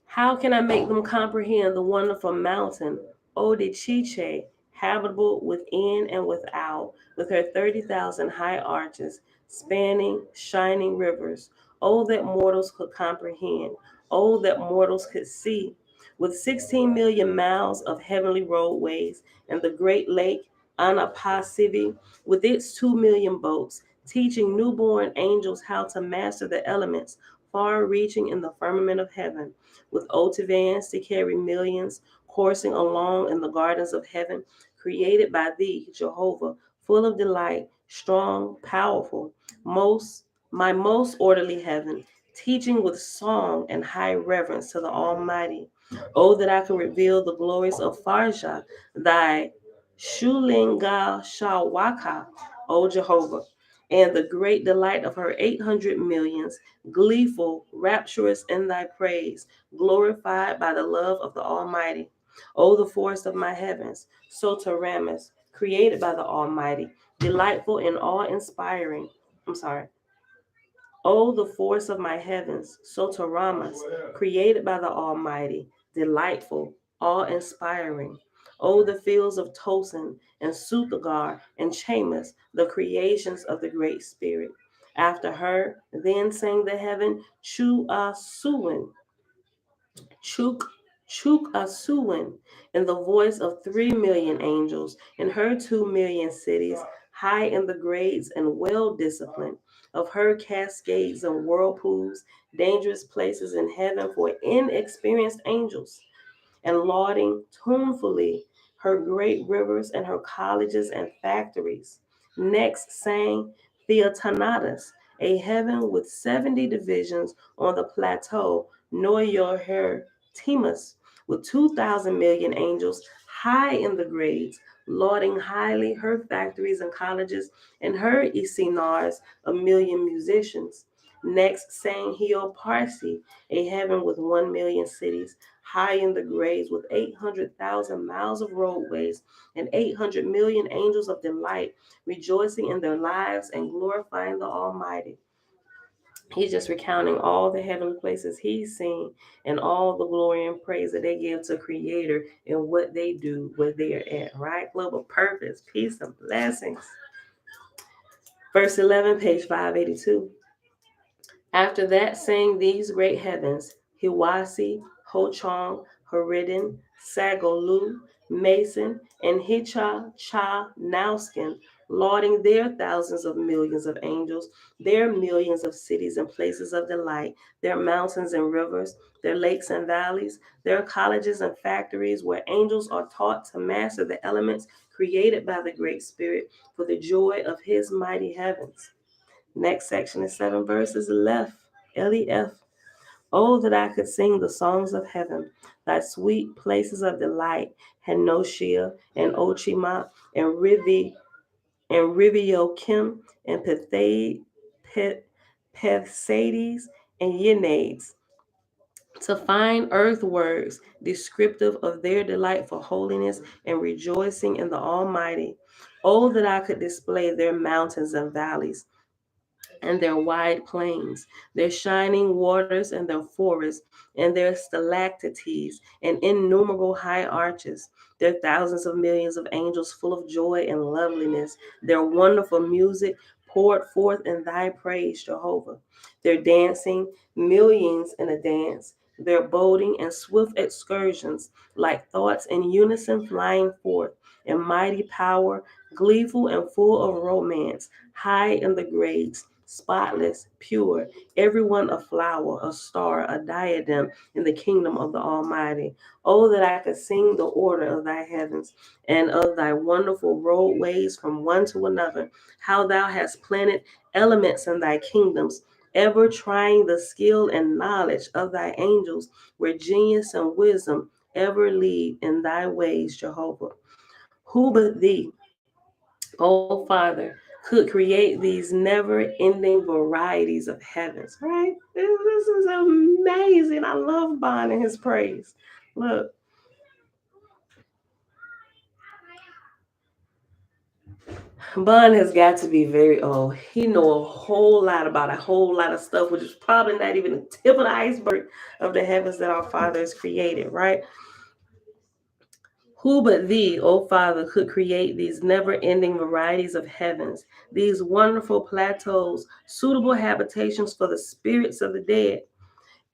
How can I make them comprehend the wonderful mountain, Odichiche, habitable within and without, with her 30,000 high arches, spanning shining rivers? Oh, that mortals could comprehend. Oh, that mortals could see. With 16 million miles of heavenly roadways, and the great lake, Anapasivi, with its 2 million boats, teaching newborn angels how to master the elements, far reaching in the firmament of heaven, with otivans to carry millions, coursing along in the gardens of heaven, created by thee, Jehovah, full of delight, strong, powerful, my most orderly heaven, teaching with song and high reverence to the Almighty. Oh, that I could reveal the glories of Farja, thy Shulinga Shawaka, O Jehovah, and the great delight of her 800 millions, gleeful, rapturous in thy praise, glorified by the love of the Almighty. O the forest of my heavens, Sotaramus, created by the Almighty, delightful and awe-inspiring. I'm sorry. O the force of my heavens, Sotaramas, created by the Almighty, delightful, awe-inspiring. O the fields of Tosin and Suthagar and Chamus, the creations of the Great Spirit. After her, then sang the heaven Chu Asuin, Chuk Chuk Asuin, in the voice of 3 million angels, in her 2 million cities, high in the grades and well disciplined. Of her cascades and whirlpools, dangerous places in heaven for inexperienced angels, and lauding tunefully her great rivers and her colleges and factories. Next sang Theotanatus, a heaven with 70 divisions on the plateau, Noyor Timus, with 2,000 million angels high in the grades, lauding highly her factories and colleges, and her Isinars, a million musicians. Next sang Hioparsi, a heaven with 1 million cities, high in the grades, with 800,000 miles of roadways and 800 million angels of delight, rejoicing in their lives and glorifying the Almighty. He's just recounting all the heavenly places he's seen and all the glory and praise that they give to Creator and what they do where they're at, right? Global purpose, peace, and blessings. Verse 11, page 582. After that sang these great heavens, Hiwasi, Ho-chang, Haridin, Sagolu, Mason, and Hicha Cha Nauskin, lauding their thousands of millions of angels, their millions of cities and places of delight, their mountains and rivers, their lakes and valleys, their colleges and factories where angels are taught to master the elements created by the Great Spirit for the joy of his mighty heavens. Next section is 7 verses left. Elief. Oh, that I could sing the songs of heaven, thy sweet places of delight, Henoshia and Ochima and Riviokim and Pethsades and Yenades, to find earth words descriptive of their delightful holiness and rejoicing in the Almighty. Oh, that I could display their mountains and valleys, and their wide plains, their shining waters and their forests, and their stalactites and innumerable high arches, their thousands of millions of angels full of joy and loveliness, their wonderful music poured forth in thy praise, Jehovah, their dancing, millions in a dance, their boating and swift excursions, like thoughts in unison flying forth, in mighty power, gleeful and full of romance, high in the grades, spotless, pure, everyone a flower, a star, a diadem in the kingdom of the Almighty. Oh, that I could sing the order of thy heavens and of thy wonderful roadways from one to another, how thou hast planted elements in thy kingdoms, ever trying the skill and knowledge of thy angels, where genius and wisdom ever lead in thy ways, Jehovah. Who but thee, O Father, could create these never ending varieties of heavens, right? This is amazing. I love Bond and his praise. Look, Bond has got to be very old. He know a whole lot about a whole lot of stuff, which is probably not even the tip of the iceberg of the heavens that our Father has created, right? Who but thee, O Father, could create these never ending varieties of heavens, these wonderful plateaus, suitable habitations for the spirits of the dead,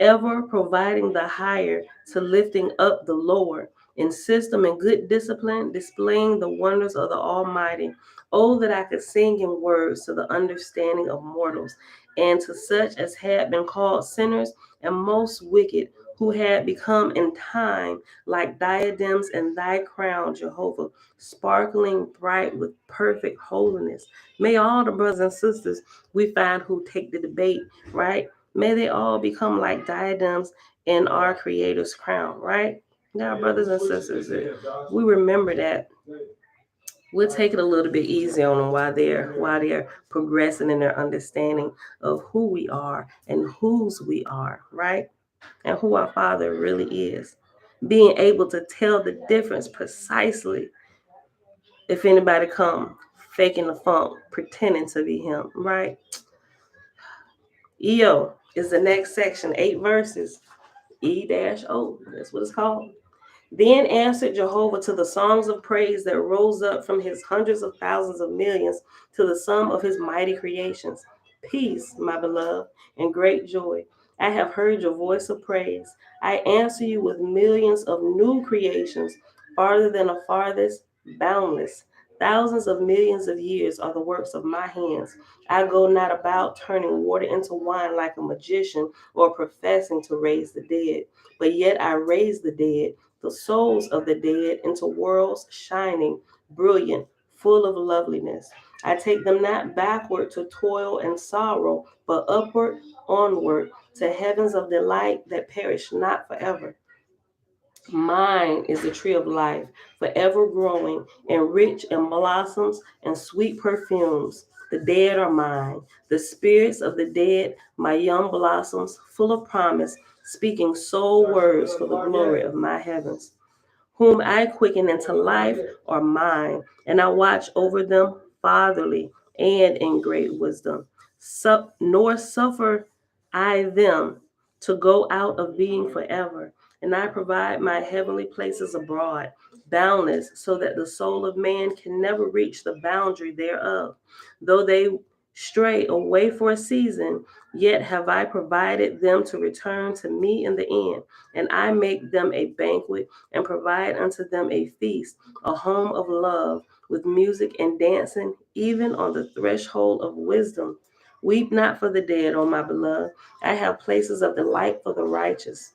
ever providing the higher to lifting up the lower, in system and good discipline, displaying the wonders of the Almighty. Oh, that I could sing in words to the understanding of mortals, and to such as had been called sinners and most wicked, who had become in time like diadems in thy crown, Jehovah, sparkling bright with perfect holiness. May all the brothers and sisters we find who take the debate, right? May they all become like diadems in our Creator's crown, right? Now, brothers and sisters, we remember that. We'll take it a little bit easy on them while they're progressing in their understanding of who we are and whose we are, right? And who our Father really is. Being able to tell the difference precisely if anybody come faking the funk, pretending to be him, right? EO is the next section, 8 verses. E-O, that's what it's called. Then answered Jehovah to the songs of praise that rose up from his hundreds of thousands of millions to the sum of his mighty creations. Peace, my beloved, and great joy. I have heard your voice of praise. I answer you with millions of new creations, farther than the farthest, boundless. Thousands of millions of years are the works of my hands. I go not about turning water into wine like a magician or professing to raise the dead, but yet I raise the dead, the souls of the dead, into worlds shining, brilliant, full of loveliness. I take them not backward to toil and sorrow, but upward, onward, to heavens of delight that perish not forever. Mine is the tree of life, forever growing and rich in blossoms and sweet perfumes. The dead are mine, the spirits of the dead, my young blossoms, full of promise, speaking soul words for the glory of my heavens. Whom I quicken into life are mine, and I watch over them fatherly and in great wisdom. Nor suffer I them to go out of being forever, and I provide my heavenly places abroad, boundless, so that the soul of man can never reach the boundary thereof. Though they stray away for a season, yet have I provided them to return to me in the end, and I make them a banquet and provide unto them a feast, a home of love, with music and dancing, even on the threshold of wisdom. Weep not for the dead, O my beloved. I have places of delight for the righteous,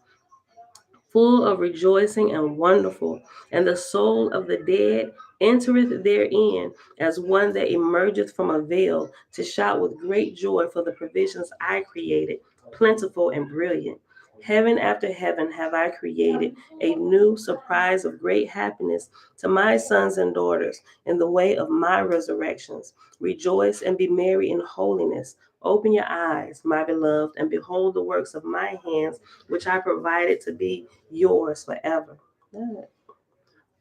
full of rejoicing and wonderful, and the soul of the dead entereth therein as one that emergeth from a veil to shout with great joy for the provisions I created, plentiful and brilliant. Heaven after heaven have I created a new surprise of great happiness to my sons and daughters in the way of my resurrections. Rejoice and be merry in holiness. Open your eyes, my beloved, and behold the works of my hands, which I provided to be yours forever. That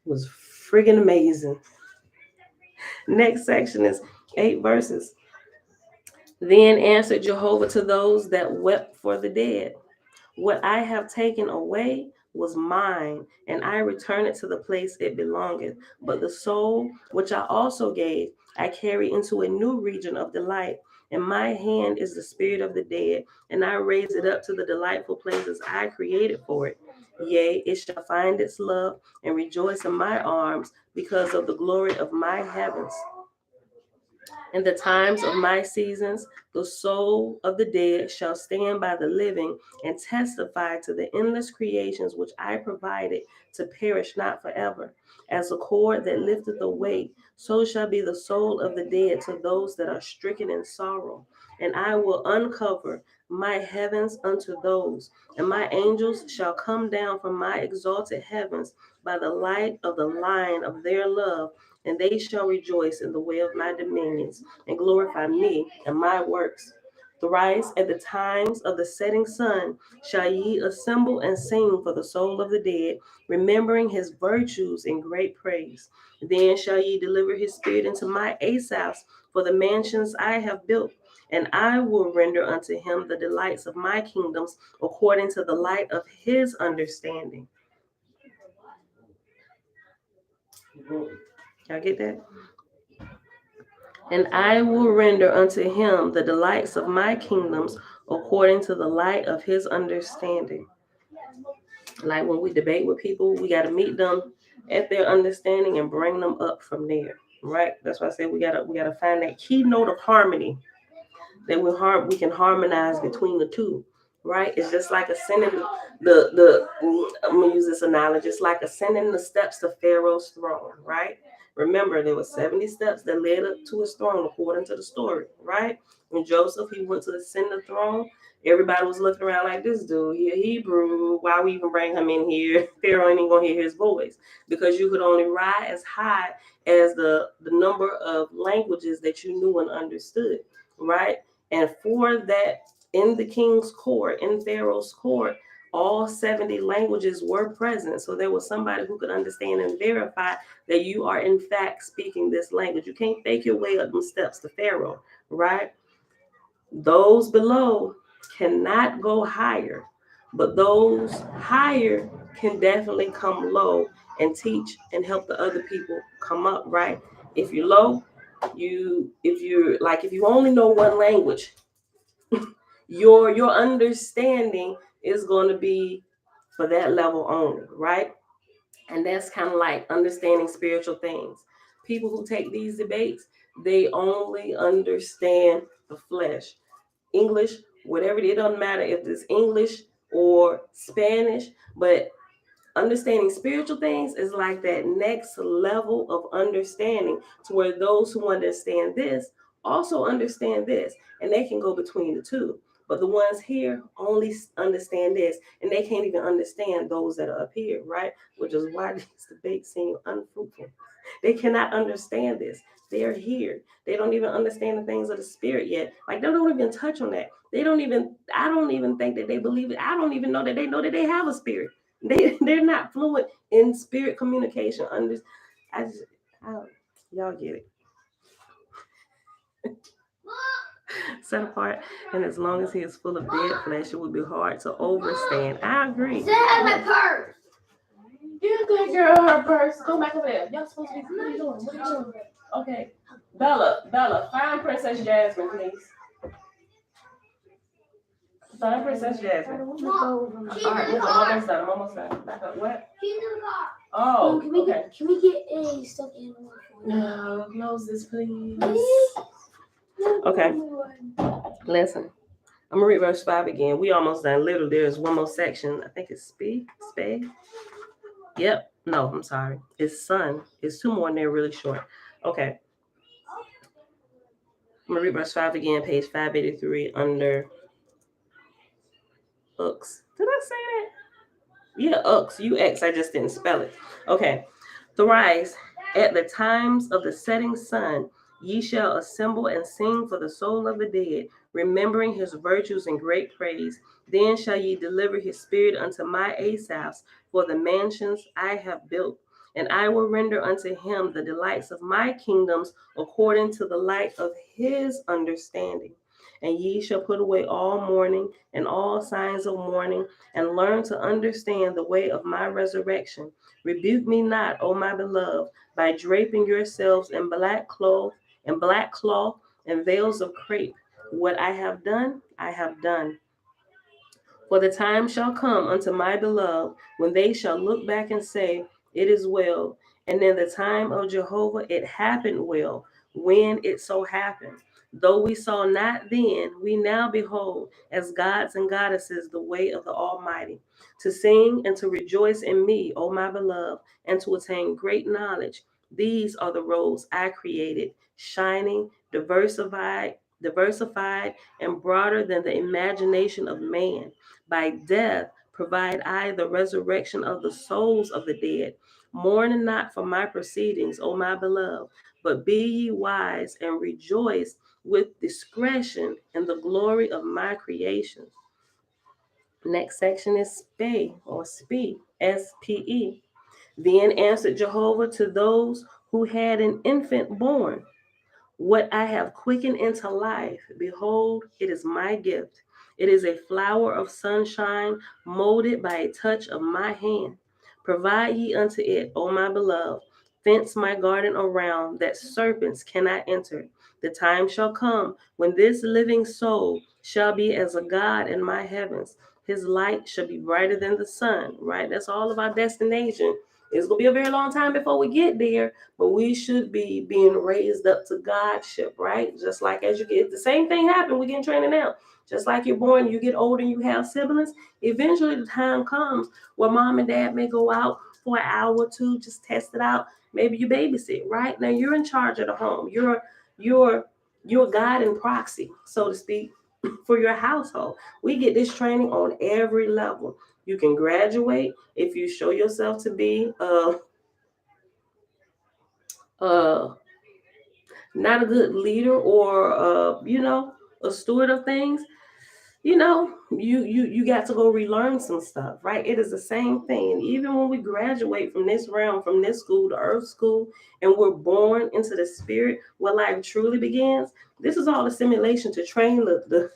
was friggin' amazing. Next section is 8 verses. Then answered Jehovah to those that wept for the dead. What I have taken away was mine, and I return it to the place it belongeth. But the soul which I also gave, I carry into a new region of delight. In my hand is the spirit of the dead, and I raise it up to the delightful places I created for it. Yea, it shall find its love and rejoice in my arms because of the glory of my heavens. In the times of my seasons, the soul of the dead shall stand by the living and testify to the endless creations which I provided to perish not forever. As a cord that lifteth a weight, so shall be the soul of the dead to those that are stricken in sorrow. And I will uncover my heavens unto those, and my angels shall come down from my exalted heavens by the light of the line of their love, and they shall rejoice in the way of my dominions, and glorify me and my works. Thrice at the times of the setting sun shall ye assemble and sing for the soul of the dead, remembering his virtues in great praise. Then shall ye deliver his spirit into my Asaphs for the mansions I have built, and I will render unto him the delights of my kingdoms according to the light of his understanding. Y'all get that? And I will render unto him the delights of my kingdoms according to the light of his understanding. Like when we debate with people, we got to meet them at their understanding and bring them up from there, right? That's why I say we gotta find that keynote of harmony that we can harmonize between the two, right? It's just like ascending the I'm gonna use this analogy. It's like ascending the steps to Pharaoh's throne, right? Remember, there were 70 steps that led up to his throne, according to the story, right? When Joseph he went to ascend the throne, everybody was looking around like this dude, he a Hebrew. Why we even bring him in here? Pharaoh ain't even gonna hear his voice because you could only rise as high as the number of languages that you knew and understood, right? And for that, in the king's court, in Pharaoh's court, all 70 languages were present. So there was somebody who could understand and verify that you are, in fact, speaking this language. You can't fake your way up them steps to Pharaoh, right? Those below cannot go higher, but those higher can definitely come low and teach and help the other people come up, right? If you're low, if you only know one language, your understanding is going to be for that level only, right? And that's kind of like understanding spiritual things. people who take these debates, they only understand the flesh. English, whatever, it doesn't matter if it's English or Spanish, but understanding spiritual things is like that next level of understanding, to where those who understand this also understand this, and they can go between the two. But the ones here only understand this, and they can't even understand those that are up here, right? Which is why these debates seem unfruitful. They cannot understand this. They are here. They don't even understand the things of the spirit yet. Like, they don't even touch on that. They don't even, I don't even think that they believe it. I don't even know that they have a spirit. They're not fluent in spirit communication. I just, I, y'all get it. Set apart, and as long as he is full of dead flesh, it would be hard to overstand. I agree. My purse. Give that girl her purse. Go back over there. Y'all supposed to be. What are you doing? What are you doing? Okay, Bella, find Princess Jasmine, please. Find Princess Jasmine. All right, I'm almost done. I'm almost done. Back up. What? She's in the car. Oh, okay. Can we get a stuffed animal? No, close this, please. Okay. Listen. I'm gonna read verse 5 again. We almost done. Literally, there's one more section. I think it's Spay. Yep. No, I'm sorry. It's Son. It's two more, and they're really short. Okay. I'm gonna read verse 5 again, page 583, under Ux. Did I say that? Yeah, Ux. UX. I just didn't spell it. Okay. Thrice, at the times of the setting sun, ye shall assemble and sing for the soul of the dead, remembering his virtues and great praise. Then shall ye deliver his spirit unto my Asaphs for the mansions I have built. And I will render unto him the delights of my kingdoms according to the light of his understanding. And ye shall put away all mourning and all signs of mourning, and learn to understand the way of my resurrection. Rebuke me not, O my beloved, by draping yourselves in black cloth and veils of crape. What I have done, I have done. For the time shall come unto my beloved, when they shall look back and say, it is well. And in the time of Jehovah it happened well, when it so happened. Though we saw not then, we now behold, as gods and goddesses, the way of the Almighty. To sing and to rejoice in me, O my beloved, and to attain great knowledge. These are the roads I created, shining, diversified, and broader than the imagination of man. By death provide I the resurrection of the souls of the dead. Mourn not for my proceedings, O my beloved, but be ye wise and rejoice with discretion in the glory of my creation. Next section is Spe, S-P-E. Then answered Jehovah to those who had an infant born, what I have quickened into life, behold, it is my gift. It is a flower of sunshine, molded by a touch of my hand. Provide ye unto it, O my beloved, fence my garden around, that serpents cannot enter. The time shall come when this living soul shall be as a God in my heavens. His light shall be brighter than the sun, right? That's all of our destination. It's going to be a very long time before we get there, but we should be being raised up to Godship, right? Just like as you get, the same thing happened, we get training now. Just like you're born, you get older and you have siblings, eventually the time comes where mom and dad may go out for an hour or two, just test it out. Maybe you babysit, right? Now you're in charge of the home. You're God in proxy, so to speak, for your household. We get this training on every level. You can graduate if you show yourself to be not a good leader or a steward of things. You got to go relearn some stuff, right? It is the same thing. Even when we graduate from this realm, from this school to earth school, and we're born into the spirit where life truly begins, this is all a simulation to train the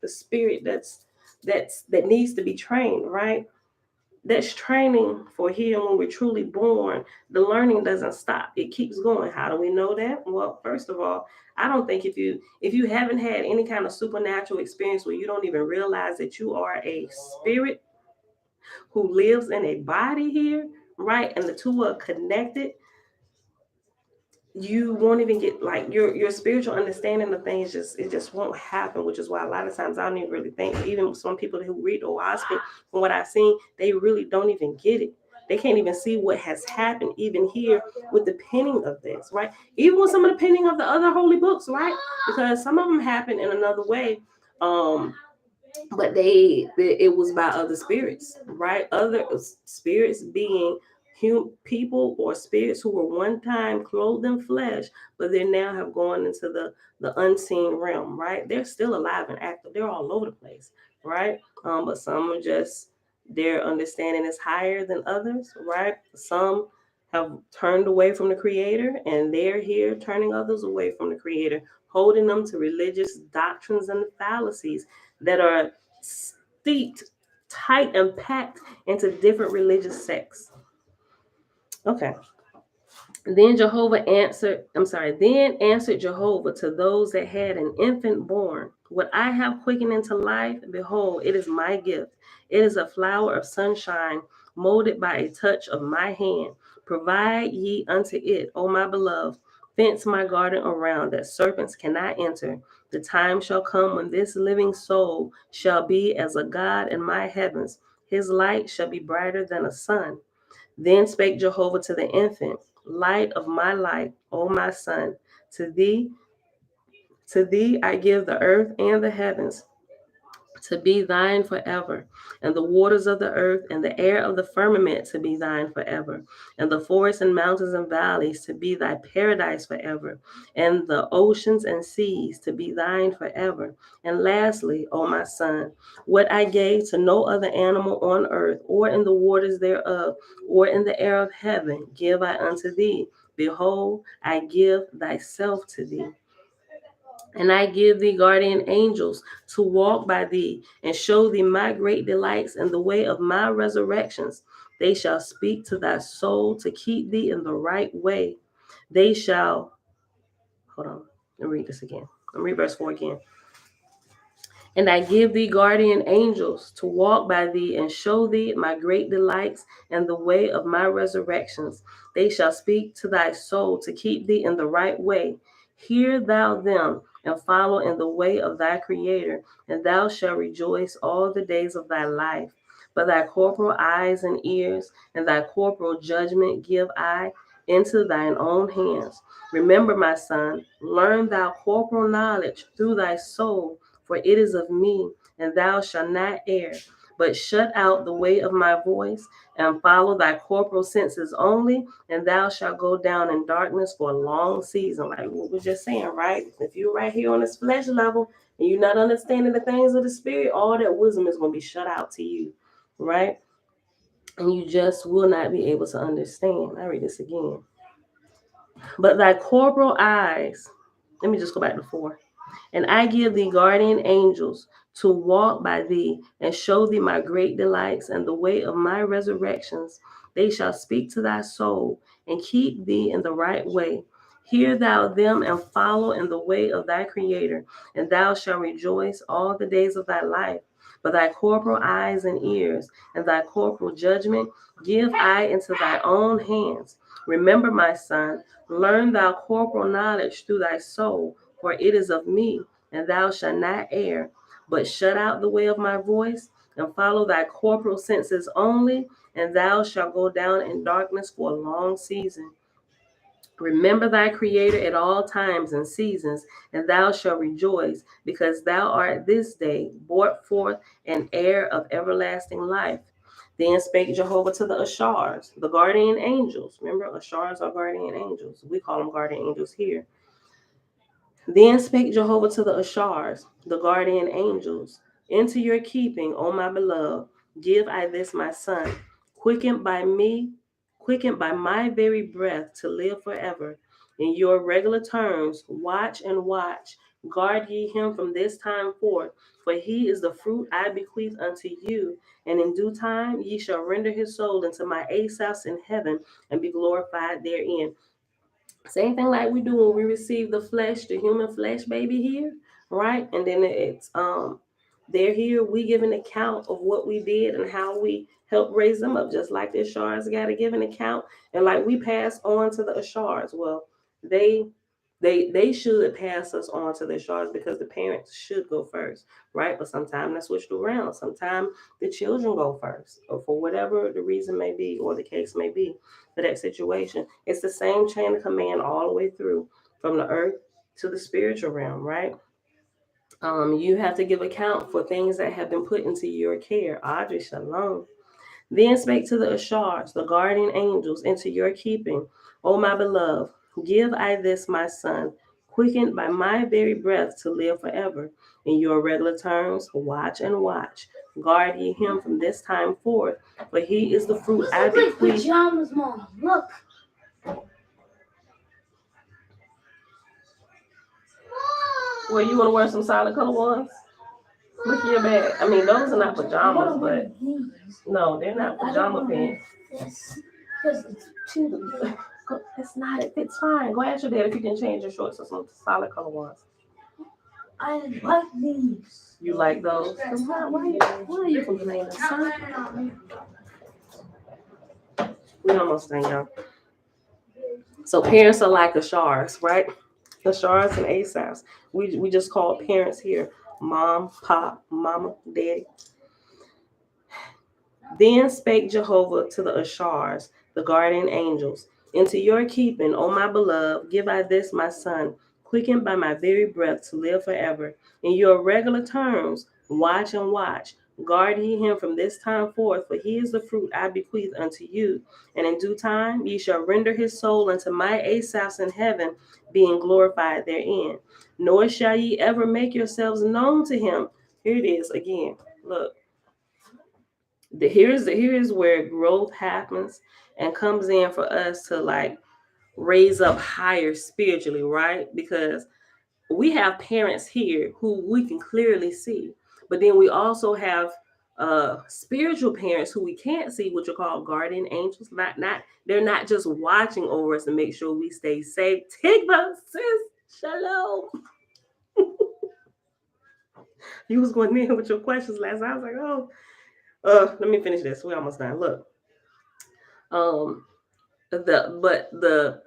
spirit that needs to be trained, right? That's training for here when we're truly born. The learning doesn't stop. It keeps going. How do we know that? Well, first of all, I don't think if you haven't had any kind of supernatural experience where you don't even realize that you are a spirit who lives in a body here, right? And the two are connected. you won't even get like your spiritual understanding of things, just it just won't happen, which is why a lot of times I don't even really think, even some people who read Oahspe, from what I've seen, they really don't even get it. They can't even see what has happened even here with the penning of this, right? Even with some of the penning of the other holy books, right? Because some of them happen in another way. But it was by other spirits, right? Other spirits being people or spirits who were one time clothed in flesh, but they now have gone into the unseen realm, right? They're still alive and active. They're all over the place, right? But some are just, their understanding is higher than others, right? Some have turned away from the creator, and they're here turning others away from the creator, holding them to religious doctrines and fallacies that are steeped tight and packed into different religious sects. Okay. Then answered Jehovah to those that had an infant born, what I have quickened into life, behold, it is my gift. It is a flower of sunshine, molded by a touch of my hand. Provide ye unto it, O my beloved, fence my garden around, that serpents cannot enter. The time shall come when this living soul shall be as a God in my heavens. His light shall be brighter than a sun. Then spake Jehovah to the infant, light of my light, O my son, to thee, to thee I give the earth and the heavens, to be thine forever, and the waters of the earth and the air of the firmament to be thine forever, and the forests and mountains and valleys to be thy paradise forever, and the oceans and seas to be thine forever. And lastly, O my son, what I gave to no other animal on earth, or in the waters thereof, or in the air of heaven, give I unto thee. Behold, I give thyself to thee. And I give thee guardian angels to walk by thee and show thee my great delights in the way of my resurrections. They shall speak to thy soul to keep thee in the right way. They shall, hold on, let me read this again. Let me read verse 4 again. And I give thee guardian angels to walk by thee and show thee my great delights and the way of my resurrections. They shall speak to thy soul to keep thee in the right way. Hear thou them and follow in the way of thy Creator, and thou shalt rejoice all the days of thy life. But thy corporal eyes and ears and thy corporal judgment give I into thine own hands. Remember, my son, learn thou corporal knowledge through thy soul, for it is of me, and thou shalt not err. But shut out the way of my voice, and follow thy corporal senses only, and thou shalt go down in darkness for a long season. Like what we're just saying, right? If you're right here on this flesh level, and you're not understanding the things of the spirit, all that wisdom is going to be shut out to you, right? And you just will not be able to understand. I read this again. But thy corporal eyes, let me just go back to 4. And I give thee guardian angels to walk by thee and show thee my great delights and the way of my resurrections. They shall speak to thy soul and keep thee in the right way. Hear thou them and follow in the way of thy Creator, and thou shalt rejoice all the days of thy life. But thy corporal eyes and ears and thy corporal judgment give I into thy own hands. Remember, my son, learn thou corporal knowledge through thy soul, for it is of me, and thou shalt not err. But shut out the way of my voice, and follow thy corporal senses only, and thou shalt go down in darkness for a long season. Remember thy Creator at all times and seasons, and thou shalt rejoice, because thou art this day brought forth an heir of everlasting life. Then spake Jehovah to the Ashars, the guardian angels. Remember, Ashars are guardian angels. We call them guardian angels here. Then spake Jehovah to the Ashars, the guardian angels, into your keeping, O my beloved, give I this my son, quickened by me, quickened by my very breath to live forever. In your regular terms, watch and watch, guard ye him from this time forth, for he is the fruit I bequeath unto you, and in due time ye shall render his soul into my Asaphs in heaven, and be glorified therein. Same thing like we do when we receive the flesh, the human flesh baby here, right? And then it's they're here, we give an account of what we did and how we helped raise them up, just like the Ashars got to give an account. And like we pass on to the Ashars. Well, They they should pass us on to the shards because the parents should go first, right? But sometimes that's switched around. Sometimes the children go first, or for whatever the reason may be, or the case may be for that situation. It's the same chain of command all the way through from the earth to the spiritual realm, right? You have to give account for things that have been put into your care. Audrey, shalom. Then spake to the Ashars, the guardian angels, into your keeping, O my beloved, give I this my son, quickened by my very breath to live forever. In your regular terms, watch and watch. Guard ye him from this time forth, for he is the fruit I Look like bequeath. pajamas, Mom. Look. Well, you want to wear some solid color ones? Look at your bag. I mean, those are not pajamas, but no, they're not pajama pants. This because it's too big. It's not. It's fine. Go ask your dad if you can change your shorts to some solid color ones. I like these. You like those? Why are you complaining, son? We almost done, y'all. So parents are like Ashars, right? Ashars and Asaphs. We just call parents here mom, pop, mama, daddy. Then spake Jehovah to the Ashars, the guardian angels, into your keeping, O my beloved, give I this my son, quickened by my very breath to live forever. In your regular terms, watch and watch. Guard ye him from this time forth, for he is the fruit I bequeath unto you. And in due time ye shall render his soul unto my Asaphs in heaven, being glorified therein. Nor shall ye ever make yourselves known to him. Here it is again. Look. Here's where growth happens and comes in for us to like raise up higher spiritually, right? Because we have parents here who we can clearly see, but then we also have spiritual parents who we can't see, which are called guardian angels. Not they're not just watching over us to make sure we stay safe. Tigba, sis, shalom. You was going in with your questions last night. I was like, oh, let me finish this. We almost done. Look. Um, the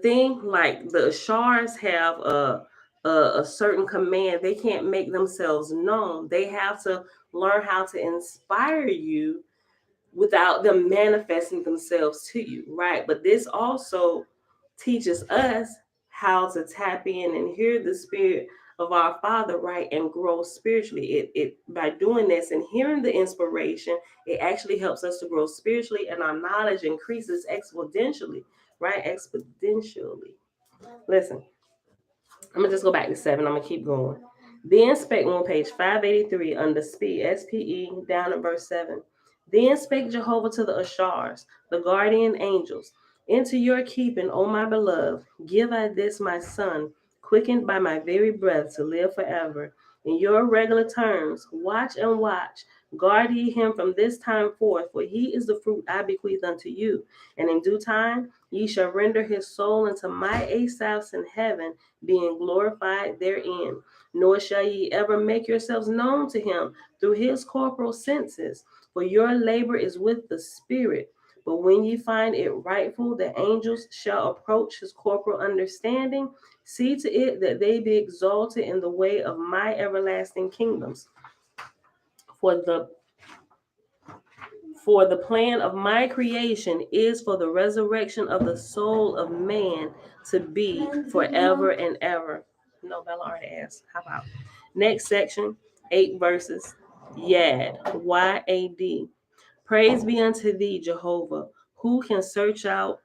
thing like the shards have a certain command. They can't make themselves known. They have to learn how to inspire you without them manifesting themselves to you, right? But this also teaches us how to tap in and hear the spirit of our Father, right, and grow spiritually. It by doing this and hearing the inspiration, it actually helps us to grow spiritually, and our knowledge increases exponentially, right? Exponentially. Listen, I'm gonna just go back to 7. I'm gonna keep going. Then spake on page 583 under SPE, SPE, down at verse 7. Then spake Jehovah to the Ashars, the guardian angels, into your keeping, O my beloved, give I this my son, quickened by my very breath to live forever. In your regular terms, watch and watch. Guard ye him from this time forth, for he is the fruit I bequeath unto you. And in due time ye shall render his soul unto my Asaphs in heaven, being glorified therein. Nor shall ye ever make yourselves known to him through his corporal senses, for your labor is with the spirit. But when ye find it rightful that angels shall approach his corporal understanding, see to it that they be exalted in the way of my everlasting kingdoms. For the plan of my creation is for the resurrection of the soul of man to be forever and ever. No, Bella already asked. How about next section, 8 verses. Yad, Y-A-D. Praise be unto thee, Jehovah, who can search out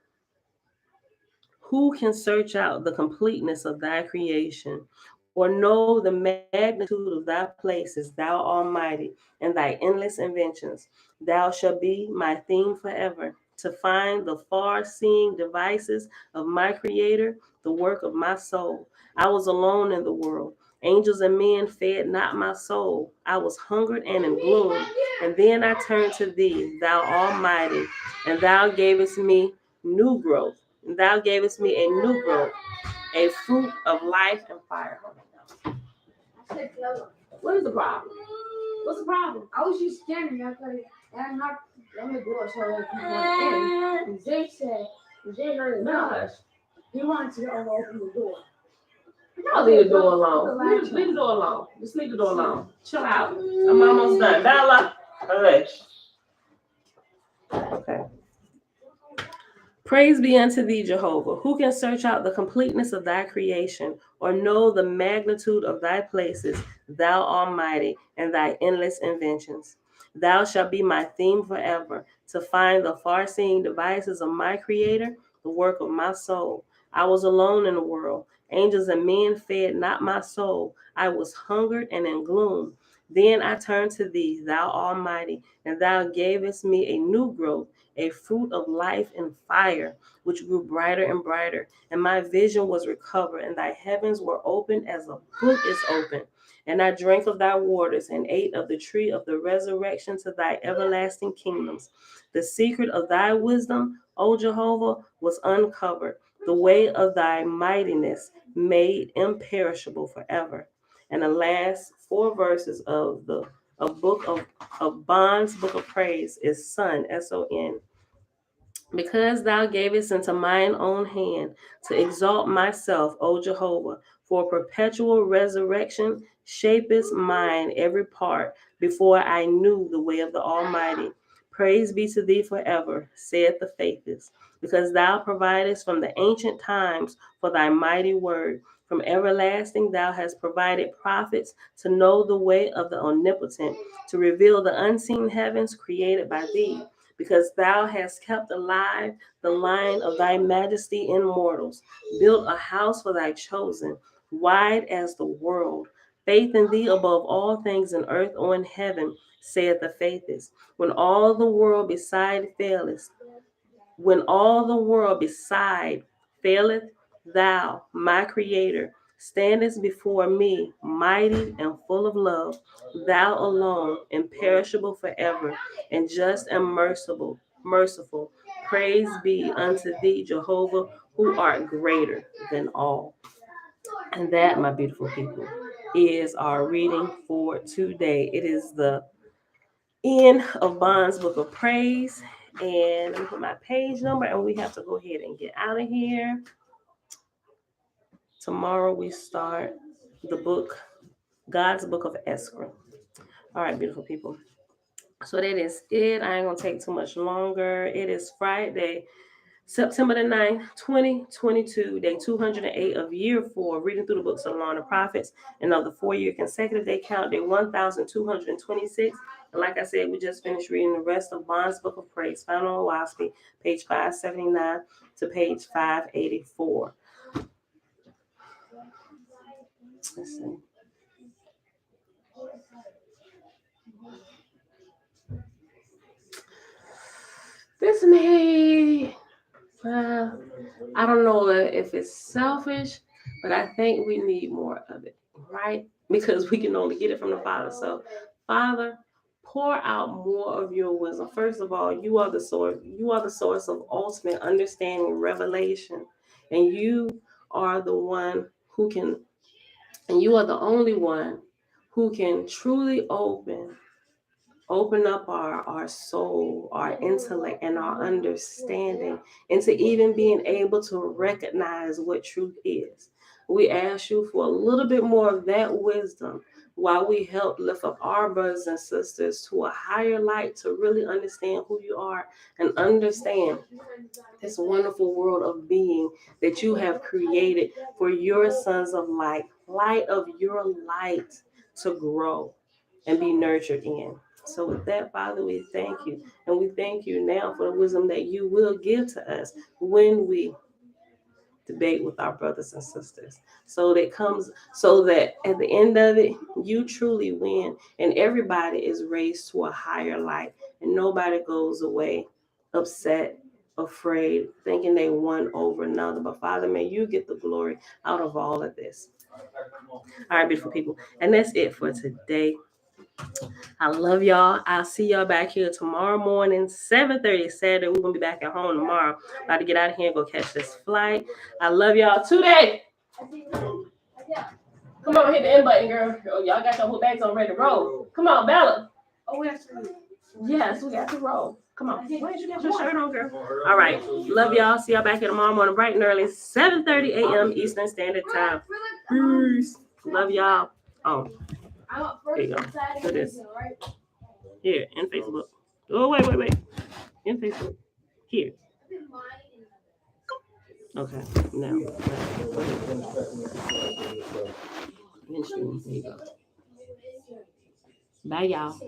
the completeness of thy creation, or know the magnitude of thy places, thou Almighty, and thy endless inventions? Thou shalt be my theme forever, to find the far-seeing devices of my Creator, the work of my soul. I was alone in the world. Angels and men fed not my soul. I was hungered and in gloom. And then I turned to thee, thou Almighty, and thou gavest me new growth. Thou gavest me a new growth, a fruit of life and fire. What is the problem? What's the problem? I was just standing there because I'm not. Let me go so I can walk in. And Zay said, Zay heard it. Gosh. He wants to go open the door. I'll leave the door alone. Leave the door alone. Just leave the door alone. Chill out. I'm almost done. Bella. Hush. Okay. Praise be unto thee, Jehovah. Who can search out the completeness of thy creation, or know the magnitude of thy places, thou Almighty, and thy endless inventions? Thou shalt be my theme forever, to find the far-seeing devices of my Creator, the work of my soul. I was alone in the world. Angels and men fed not my soul. I was hungered and in gloom. Then I turned to thee, thou Almighty, and thou gavest me a new growth, a fruit of life and fire, which grew brighter and brighter. And my vision was recovered, and thy heavens were opened as a book is opened. And I drank of thy waters, and ate of the tree of the resurrection to thy everlasting kingdoms. The secret of thy wisdom, O Jehovah, was uncovered, the way of thy mightiness made imperishable forever. And the last four verses of the book of Bond's book of praise is Son, S-O-N. Because thou gavest into mine own hand to exalt myself, O Jehovah, for perpetual resurrection shapest mine every part before I knew the way of the Almighty. Praise be to thee forever, saith the faithless, because thou providest from the ancient times for thy mighty word. From everlasting thou hast provided prophets to know the way of the omnipotent, to reveal the unseen heavens created by thee, because thou hast kept alive the line of thy majesty in mortals, built a house for thy chosen, wide as the world. Faith in thee above all things in earth or in heaven, saith the faithless. When all the world beside faileth, thou, my Creator, standest before me, mighty and full of love. Thou alone, imperishable forever, and just and merciful. Praise be unto thee, Jehovah, who art greater than all. And that, my beautiful people, is our reading for today. It is the end of Bond's Book of Praise. And let me put my page number, and we have to go ahead and get out of here. Tomorrow we start the book, God's Book of Esther. All right, beautiful people. So that is it. I ain't going to take too much longer. It is Friday, September the 9th, 2022, day 208 of year 4, reading through the books of the Law and the Prophets, and of the 4-year consecutive day count, day 1226. And like I said, we just finished reading the rest of Bond's Book of Praise, found on Oahspe, page 579 to page 584. Let's see. This may, I don't know if it's selfish, but I think we need more of it, right? Because we can only get it from the Father. So, Father, pour out more of your wisdom. First of all, you are the source. You are the source of ultimate understanding, revelation, and you are the one who can, and you are the only one who can truly open up our soul, our intellect, and our understanding into even being able to recognize what truth is. We ask you for a little bit more of that wisdom while we help lift up our brothers and sisters to a higher light to really understand who you are and understand this wonderful world of being that you have created for your sons of light of your light to grow and be nurtured in. So with that, Father, we thank you. And we thank you now for the wisdom that you will give to us when we debate with our brothers and sisters. So that at the end of it, you truly win and everybody is raised to a higher light and nobody goes away upset, afraid, thinking they won over another. But Father, may you get the glory out of all of this. All right, beautiful people. And that's it for today. I love y'all. I'll see y'all back here tomorrow morning, 7:30 Saturday. We're going to be back at home tomorrow. About to get out of here and go catch this flight. I love y'all today. Come on, hit the end button, girl. Oh, y'all got your whole bags on ready to roll. Come on, Bella. Oh, where's Yes, we got to roll. Come on. Why don't you get your shirt on, girl? All right. Love y'all. See y'all back here tomorrow morning, bright and early, 7:30 a.m. Eastern Standard Time. Peace. Love y'all. Oh, here you go. Do this. Here, in Facebook. Oh, wait. In Facebook. Here. Okay. Now. There you go. Bye, y'all.